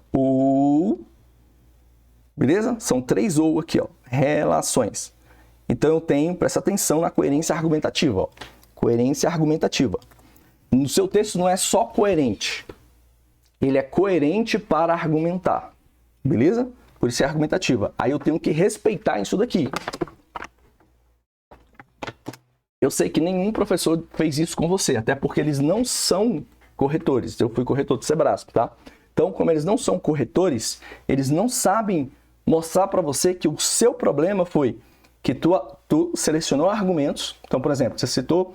beleza? São 3 ou aqui, ó, relações. Então, eu tenho, presta atenção na coerência argumentativa, ó. Coerência argumentativa. No seu texto não é só coerente, ele é coerente para argumentar, beleza? Por isso é argumentativa. Aí eu tenho que respeitar isso daqui. Eu sei que nenhum professor fez isso com você, até porque eles não são corretores. Eu fui corretor do Sebrasp, tá? Então, como eles não são corretores, eles não sabem mostrar para você que o seu problema foi que tu selecionou argumentos. Então, por exemplo, você citou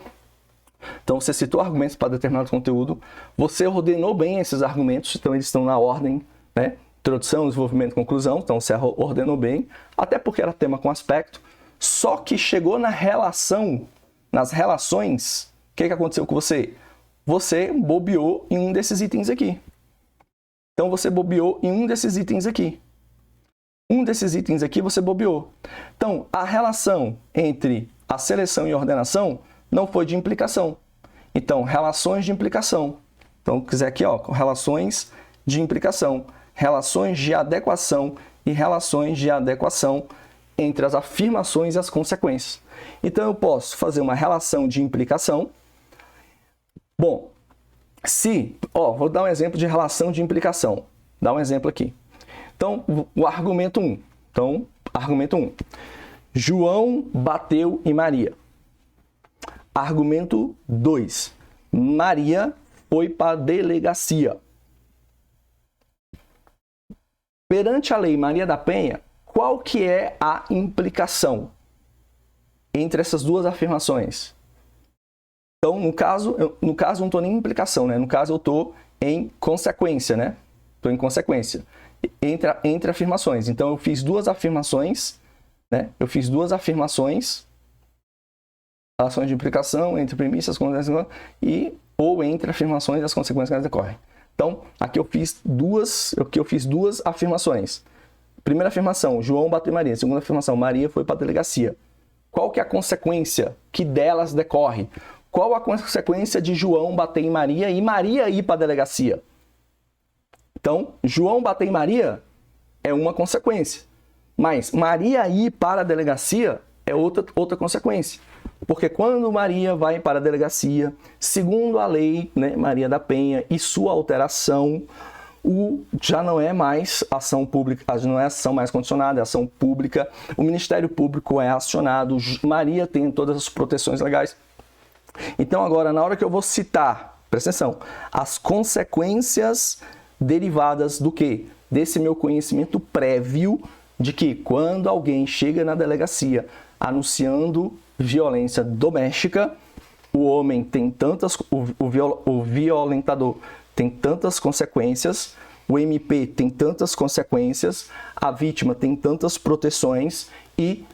argumentos para determinado conteúdo, você ordenou bem esses argumentos, então eles estão na ordem, né? Introdução, desenvolvimento, conclusão, então você ordenou bem, até porque era tema com aspecto, só que chegou nas relações, o que aconteceu com você? Você bobeou em um desses itens aqui. Então, você bobeou em um desses itens aqui. Um desses itens aqui você bobeou. Então, a relação entre a seleção e a ordenação não foi de implicação. Então, relações de implicação. Então, quiser aqui, ó, relações de implicação, relações de adequação e relações de adequação entre as afirmações e as consequências. Então, eu posso fazer uma relação de implicação. Bom, vou dar um exemplo de relação de implicação. Dá um exemplo aqui. Então, o argumento 1. Então, argumento 1. João bateu em Maria. Argumento 2. Maria foi para a delegacia. Perante a lei Maria da Penha, qual que é a implicação entre essas duas afirmações? Então, no caso não estou nem em implicação, né? No caso, eu estou em consequência, né? Estou em consequência entre afirmações. Então, eu fiz duas afirmações, né? Eu fiz duas afirmações, relações de implicação entre premissas ou entre afirmações e as consequências que elas decorrem. Então, aqui eu fiz duas afirmações. Primeira afirmação, João bateu em Maria. Segunda afirmação, Maria foi para a delegacia. Qual que é a consequência que delas decorre? Qual a consequência de João bater em Maria e Maria ir para a delegacia? Então, João bater em Maria é uma consequência. Mas Maria ir para a delegacia é outra consequência. Porque quando Maria vai para a delegacia, segundo a lei, né, Maria da Penha e sua alteração, já não é mais ação pública, não é ação mais condicionada, é ação pública. O Ministério Público é acionado, Maria tem todas as proteções legais. Então agora, na hora que eu vou citar, presta atenção, as consequências derivadas do quê? Desse meu conhecimento prévio de que quando alguém chega na delegacia anunciando violência doméstica, o homem tem tantas, o violentador tem tantas consequências, o MP tem tantas consequências, a vítima tem tantas proteções e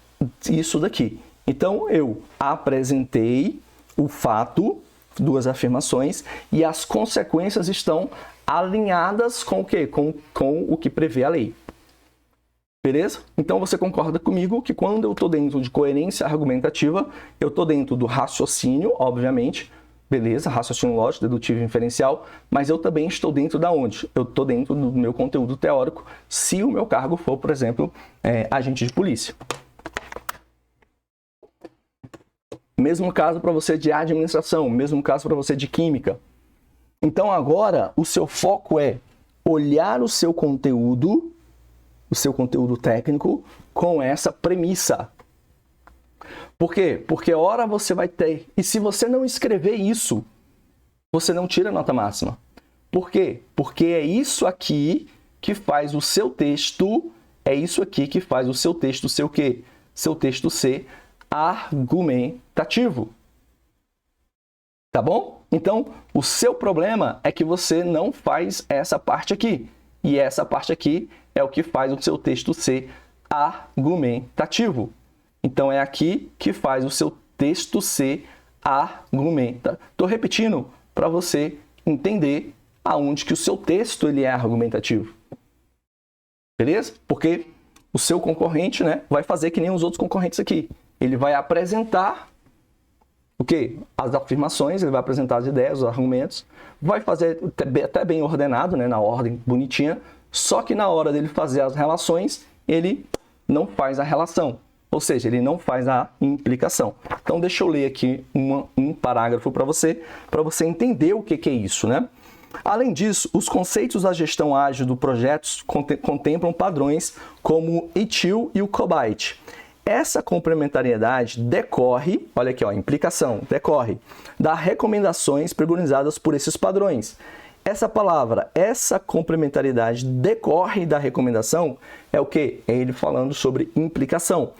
isso daqui. Então eu apresentei o fato, duas afirmações, e as consequências estão alinhadas com o quê? Com o que prevê a lei. Beleza? Então você concorda comigo que quando eu estou dentro de coerência argumentativa, eu estou dentro do raciocínio, obviamente, beleza? Raciocínio lógico, dedutivo e inferencial, mas eu também estou dentro da onde? Eu estou dentro do meu conteúdo teórico, se o meu cargo for, por exemplo, agente de polícia. Mesmo caso para você de administração, mesmo caso para você de química. Então agora o seu foco é olhar o seu conteúdo técnico com essa premissa. Por quê? Porque hora você vai ter, e se você não escrever isso, você não tira nota máxima. Por quê? Porque é isso aqui que faz o seu texto, ser o quê? Seu texto ser argumentativo. Tá bom? Então, o seu problema é que você não faz essa parte aqui. E essa parte aqui é o que faz o seu texto ser argumentativo. Então, é aqui que faz o seu texto ser argumentativo. Estou repetindo para você entender aonde que o seu texto ele é argumentativo. Beleza? Porque o seu concorrente, né, vai fazer que nem os outros concorrentes aqui. Ele vai apresentar o quê? As afirmações, ele vai apresentar as ideias, os argumentos, vai fazer até bem ordenado, né, na ordem bonitinha, só que na hora dele fazer as relações, ele não faz a relação, ou seja, ele não faz a implicação. Então deixa eu ler aqui um parágrafo para você entender o que é isso, né? Além disso, os conceitos da gestão ágil do projeto contemplam padrões como o ITIL e o COBIT. Essa complementariedade decorre, olha aqui, ó, implicação, decorre das recomendações preconizadas por esses padrões. Essa complementariedade decorre da recomendação, é o quê? É ele falando sobre implicação,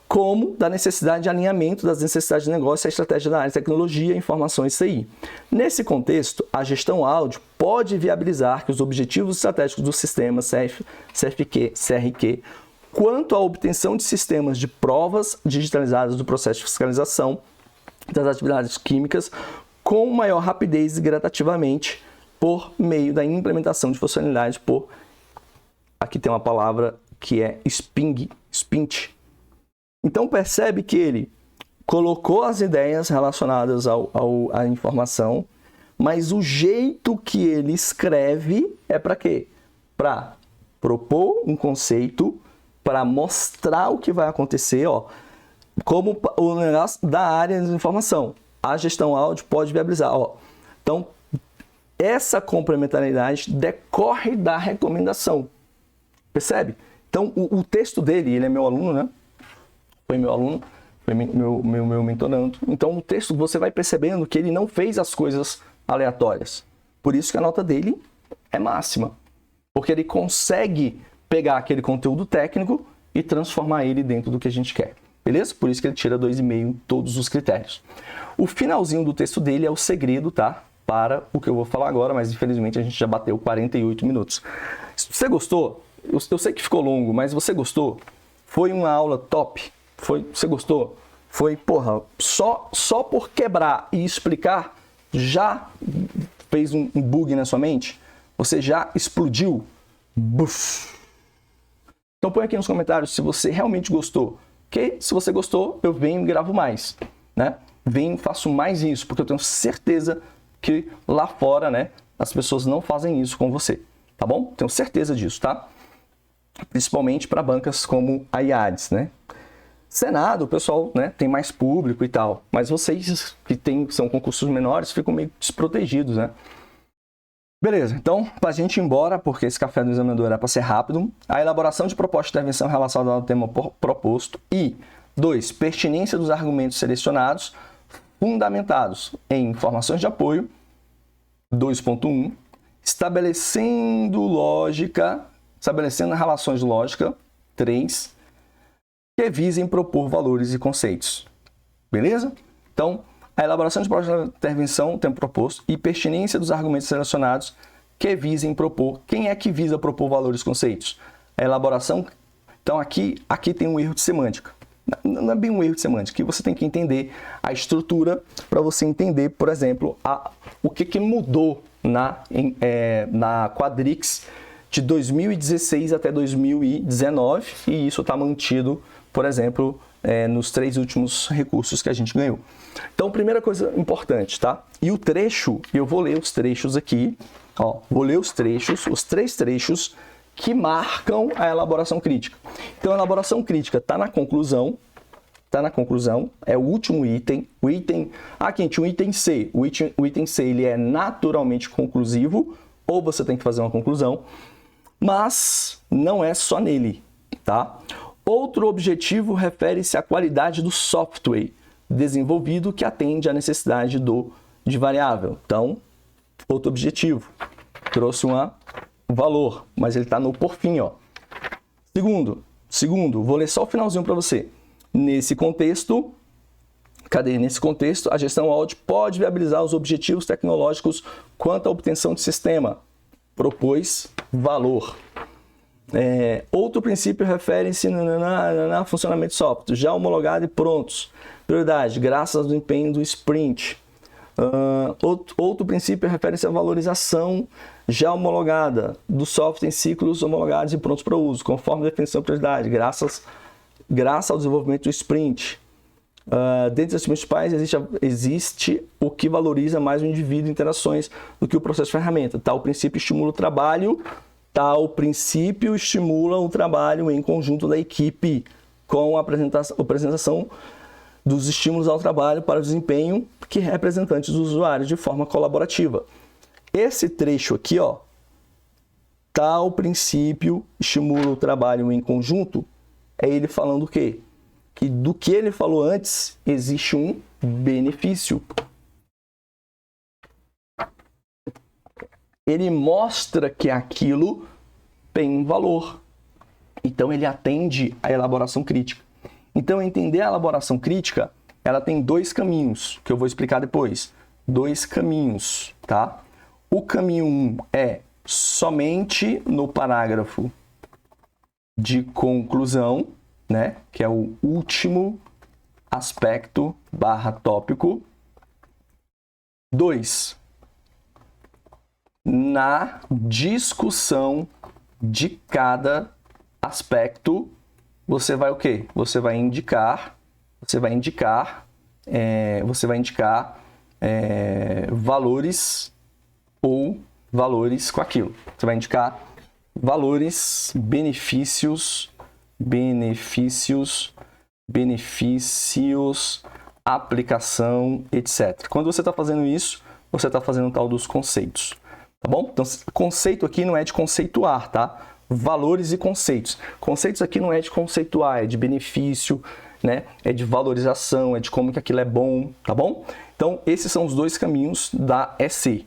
como da necessidade de alinhamento das necessidades de negócio e a estratégia da área de tecnologia, informação e TI. Nesse contexto, a gestão áudio pode viabilizar que os objetivos estratégicos do sistema CRQ, quanto à obtenção de sistemas de provas digitalizadas do processo de fiscalização das atividades químicas com maior rapidez e gradativamente por meio da implementação de funcionalidades por... Aqui tem uma palavra que é SPINT. Então percebe que ele colocou as ideias relacionadas à informação, mas o jeito que ele escreve é para quê? Para propor um conceito, para mostrar o que vai acontecer, ó, como o negócio da área de informação. A gestão áudio pode viabilizar. Ó. Então, essa complementariedade decorre da recomendação. Percebe? Então, o texto dele, ele é meu aluno, né? Foi meu aluno, foi meu mentorando. Então, o texto, você vai percebendo que ele não fez as coisas aleatórias. Por isso que a nota dele é máxima. Porque ele consegue pegar aquele conteúdo técnico e transformar ele dentro do que a gente quer. Beleza? Por isso que ele tira 2,5 em todos os critérios. O finalzinho do texto dele é o segredo, tá? Para o que eu vou falar agora, mas infelizmente a gente já bateu 48 minutos. Se você gostou, eu sei que ficou longo, mas você gostou? Foi uma aula top? Você gostou? Foi, porra, só por quebrar e explicar, já fez um bug na sua mente? Você já explodiu? Buf. Então põe aqui nos comentários se você realmente gostou. Que se você gostou, eu venho e gravo mais, né? Venho e faço mais isso, porque eu tenho certeza que lá fora, né, as pessoas não fazem isso com você, tá bom? Tenho certeza disso, tá? Principalmente para bancas como a IADES, né? Senado, o pessoal, né, tem mais público e tal, mas vocês que são concursos menores ficam meio desprotegidos, né? Beleza, então, para a gente ir embora, porque esse café do examinador é para ser rápido, a elaboração de proposta de intervenção relacionada ao tema proposto e 2. Pertinência dos argumentos selecionados, fundamentados em informações de apoio, 2.1. Estabelecendo relações de lógica, 3. Que visem propor valores e conceitos. Beleza? Então, a elaboração de proposta de intervenção, tema proposto, e pertinência dos argumentos selecionados que visem propor. Quem é que visa propor valores e conceitos? A elaboração. Então, aqui tem um erro de semântica. Não é bem um erro de semântica, que você tem que entender a estrutura para você entender, por exemplo, o que mudou na Quadrix de 2016 até 2019, e isso está mantido, por exemplo, nos 3 últimos recursos que a gente ganhou. Então, primeira coisa importante, tá? E o trecho, eu vou ler os trechos aqui, ó, vou ler os 3 trechos que marcam a elaboração crítica. Então, a elaboração crítica está na conclusão, é o último item. O item C. O item C ele é naturalmente conclusivo, ou você tem que fazer uma conclusão, mas não é só nele, tá? Outro objetivo refere-se à qualidade do software desenvolvido que atende à necessidade de variável. Então, outro objetivo, trouxe um valor, mas ele está no por fim, ó. Segundo, vou ler só o finalzinho para você. Nesse contexto, a gestão AUD pode viabilizar os objetivos tecnológicos quanto à obtenção de sistema. Propôs valor. Outro princípio refere-se a funcionamento de software, já homologado e prontos. Prioridade, graças ao desempenho do sprint. Outro princípio refere-se à valorização já homologada do software em ciclos homologados e prontos para uso, conforme a definição de prioridade, graças ao desenvolvimento do sprint. Dentre as principais, existe o que valoriza mais o indivíduo em interações do que o processo de ferramenta. Tal princípio estimula o trabalho, em conjunto da equipe, com a apresentação dos estímulos ao trabalho para o desempenho que representantes dos usuários de forma colaborativa. Esse trecho aqui, ó, tal princípio estimula o trabalho em conjunto, é ele falando o quê? Que do que ele falou antes, existe um benefício. Ele mostra que aquilo tem um valor. Então, ele atende à elaboração crítica. Então, entender a elaboração crítica, ela tem 2 caminhos, que eu vou explicar depois. 2 caminhos, tá? O caminho 1 é somente no parágrafo de conclusão, né? Que é o último aspecto / tópico. 2. Na discussão de cada aspecto, você vai o quê? Você vai indicar valores ou valores com aquilo. Você vai indicar valores, benefícios, aplicação, etc. Quando você está fazendo isso, você está fazendo o tal dos conceitos. Tá bom? Então, conceito aqui não é de conceituar, tá? Valores e conceitos. Conceitos aqui não é de conceituar, é de benefício, né? É de valorização, é de como que aquilo é bom, tá bom? Então, esses são os 2 caminhos da EC.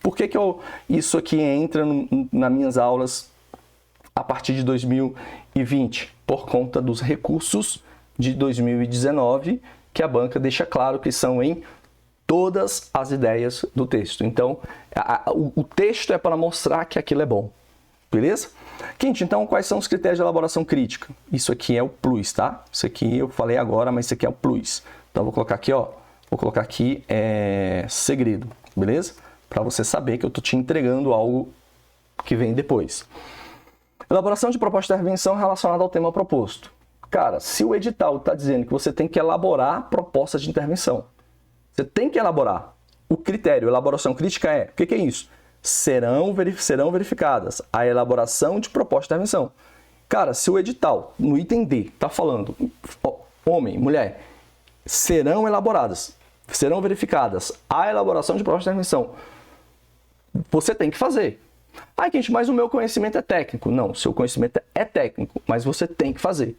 Por que isso aqui entra nas minhas aulas a partir de 2020? Por conta dos recursos de 2019, que a banca deixa claro que são em todas as ideias do texto. Então, o texto é para mostrar que aquilo é bom. Beleza? Quinto, então, quais são os critérios de elaboração crítica? Isso aqui é o plus, tá? Isso aqui eu falei agora, mas isso aqui é o plus. Então, vou colocar aqui, ó. Vou colocar aqui segredo, beleza? Para você saber que eu estou te entregando algo que vem depois. Elaboração de proposta de intervenção relacionada ao tema proposto. Cara, se o edital está dizendo que você tem que elaborar propostas de intervenção, você tem que elaborar. O critério, elaboração crítica o que é isso? Serão verificadas a elaboração de proposta de intervenção. Cara, se o edital, no item D, tá falando, homem, mulher, serão verificadas a elaboração de provas de transmissão, você tem que fazer. Ai, gente, mas o meu conhecimento é técnico. Não, seu conhecimento é técnico, mas você tem que fazer.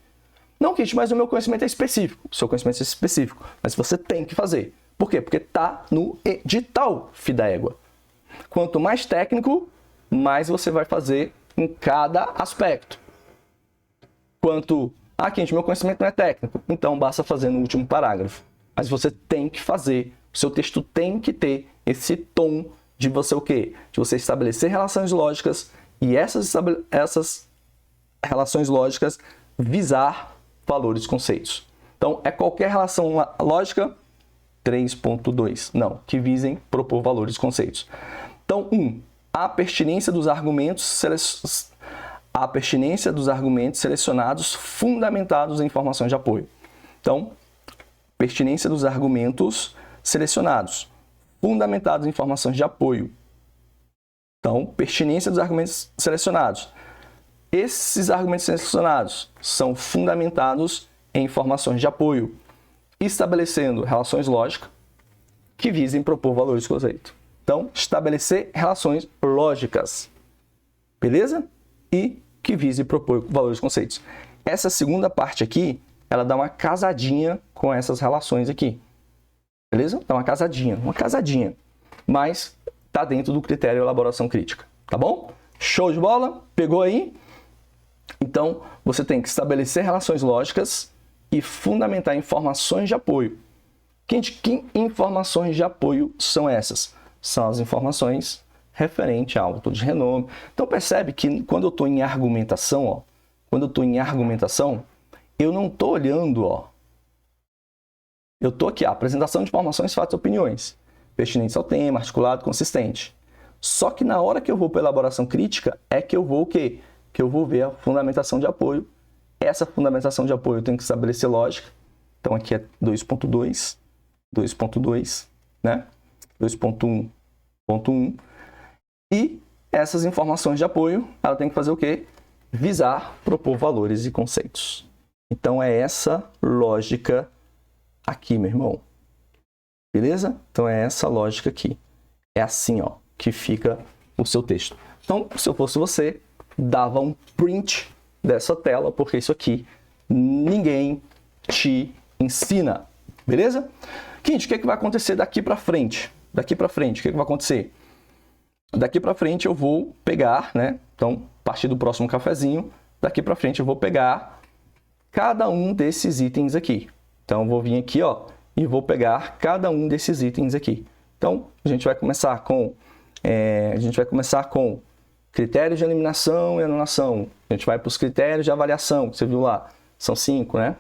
Não, gente, mas o meu conhecimento é específico. O seu conhecimento é específico, mas você tem que fazer. Por quê? Porque tá no edital, filho da égua. Quanto mais técnico, mais você vai fazer em cada aspecto. Quanto, gente, meu conhecimento não é técnico. Então, basta fazer no último parágrafo. Mas você tem que fazer. O seu texto tem que ter esse tom de você o quê? De você estabelecer relações lógicas e essas relações lógicas visar valores, conceitos. Então, é qualquer relação lógica 3.2. Não, que visem propor valores, conceitos. Então, a pertinência dos argumentos selecionados fundamentados em informações de apoio. Então, pertinência dos argumentos selecionados fundamentados em informações de apoio. Então, pertinência dos argumentos selecionados. Esses argumentos selecionados são fundamentados em informações de apoio, estabelecendo relações lógicas que visem propor valores, conceitos. Então, estabelecer relações lógicas, beleza? E que visem propor valores, conceitos. Essa segunda parte aqui, ela dá uma casadinha com essas relações aqui. Beleza? Dá uma casadinha. Mas tá dentro do critério de elaboração crítica. Tá bom? Show de bola? Pegou aí? Então, você tem que estabelecer relações lógicas e fundamentar informações de apoio. Gente, que informações de apoio são essas? São as informações referentes ao autor de renome. Então, percebe que quando eu estou em argumentação, eu não estou olhando, eu estou aqui, apresentação de informações, fatos e opiniões, pertinentes ao tema, articulado, consistente. Só que na hora que eu vou para a elaboração crítica, é que eu vou o quê? Que eu vou ver a fundamentação de apoio. Essa fundamentação de apoio eu tenho que estabelecer lógica. Então aqui é 2.2, né? 2.1.1. E essas informações de apoio, ela tem que fazer o quê? Visar, propor valores e conceitos. Então é essa lógica aqui, meu irmão. Beleza? Então é essa lógica aqui. É assim, que fica o seu texto. Então, se eu fosse você, dava um print dessa tela, porque isso aqui ninguém te ensina. Beleza? Gente, o que vai acontecer daqui para frente? O que vai acontecer? Daqui para frente eu vou pegar, né? Então, a partir do próximo cafezinho, daqui para frente eu vou pegar cada um desses itens aqui. Então, eu vou vir aqui, e vou pegar cada um desses itens aqui. Então, a gente vai começar com critérios de eliminação e anulação. A gente vai para os critérios de avaliação, que você viu lá, são 5, né?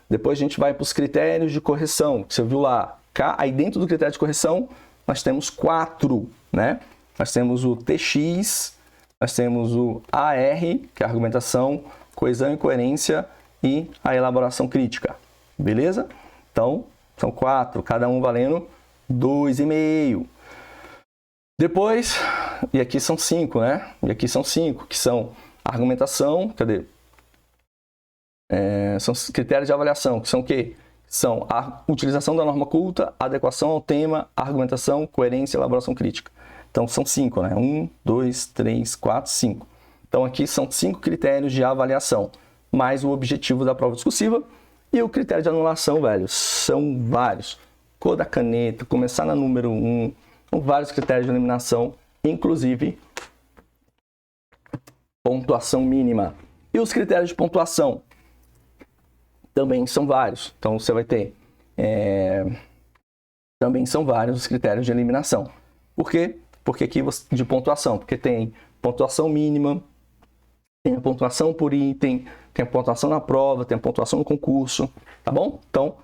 Depois a gente vai para os critérios de correção, que você viu lá. Aí dentro do critério de correção, nós temos 4, né? Nós temos o TX, nós temos o AR, que é a argumentação, coesão e coerência, e a elaboração crítica. Beleza? Então, são 4, cada um valendo 2,5. Depois, e aqui são 5, né? E aqui são 5, que são argumentação, cadê? São critérios de avaliação, que são o quê? São a utilização da norma culta, adequação ao tema, argumentação, coerência e elaboração crítica. Então, são 5, né? 1, 2, 3, 4, 5. Então, aqui são 5 critérios de avaliação, mais o objetivo da prova discursiva. E o critério de anulação, velho, são vários. Cor da caneta, começar na número 1, vários critérios de eliminação, inclusive pontuação mínima. E os critérios de pontuação também são vários. Então, você vai ter... também são vários os critérios de eliminação. Por quê? Porque aqui de pontuação. Porque tem pontuação mínima, tem a pontuação por item, tem a pontuação na prova, tem a pontuação no concurso, tá bom? Então,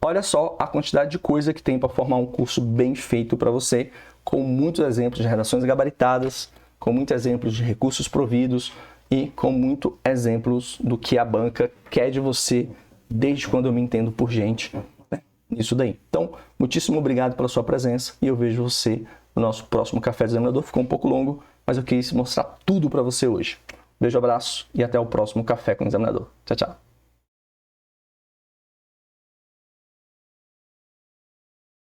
olha só a quantidade de coisa que tem para formar um curso bem feito para você, com muitos exemplos de redações gabaritadas, com muitos exemplos de recursos providos e com muitos exemplos do que a banca quer de você desde quando eu me entendo por gente, né? Isso daí. Então, muitíssimo obrigado pela sua presença e eu vejo você no nosso próximo Café do Examinador. Ficou um pouco longo, mas eu quis mostrar tudo para você hoje. Beijo, abraço e até o próximo Café com o Examinador. Tchau, tchau.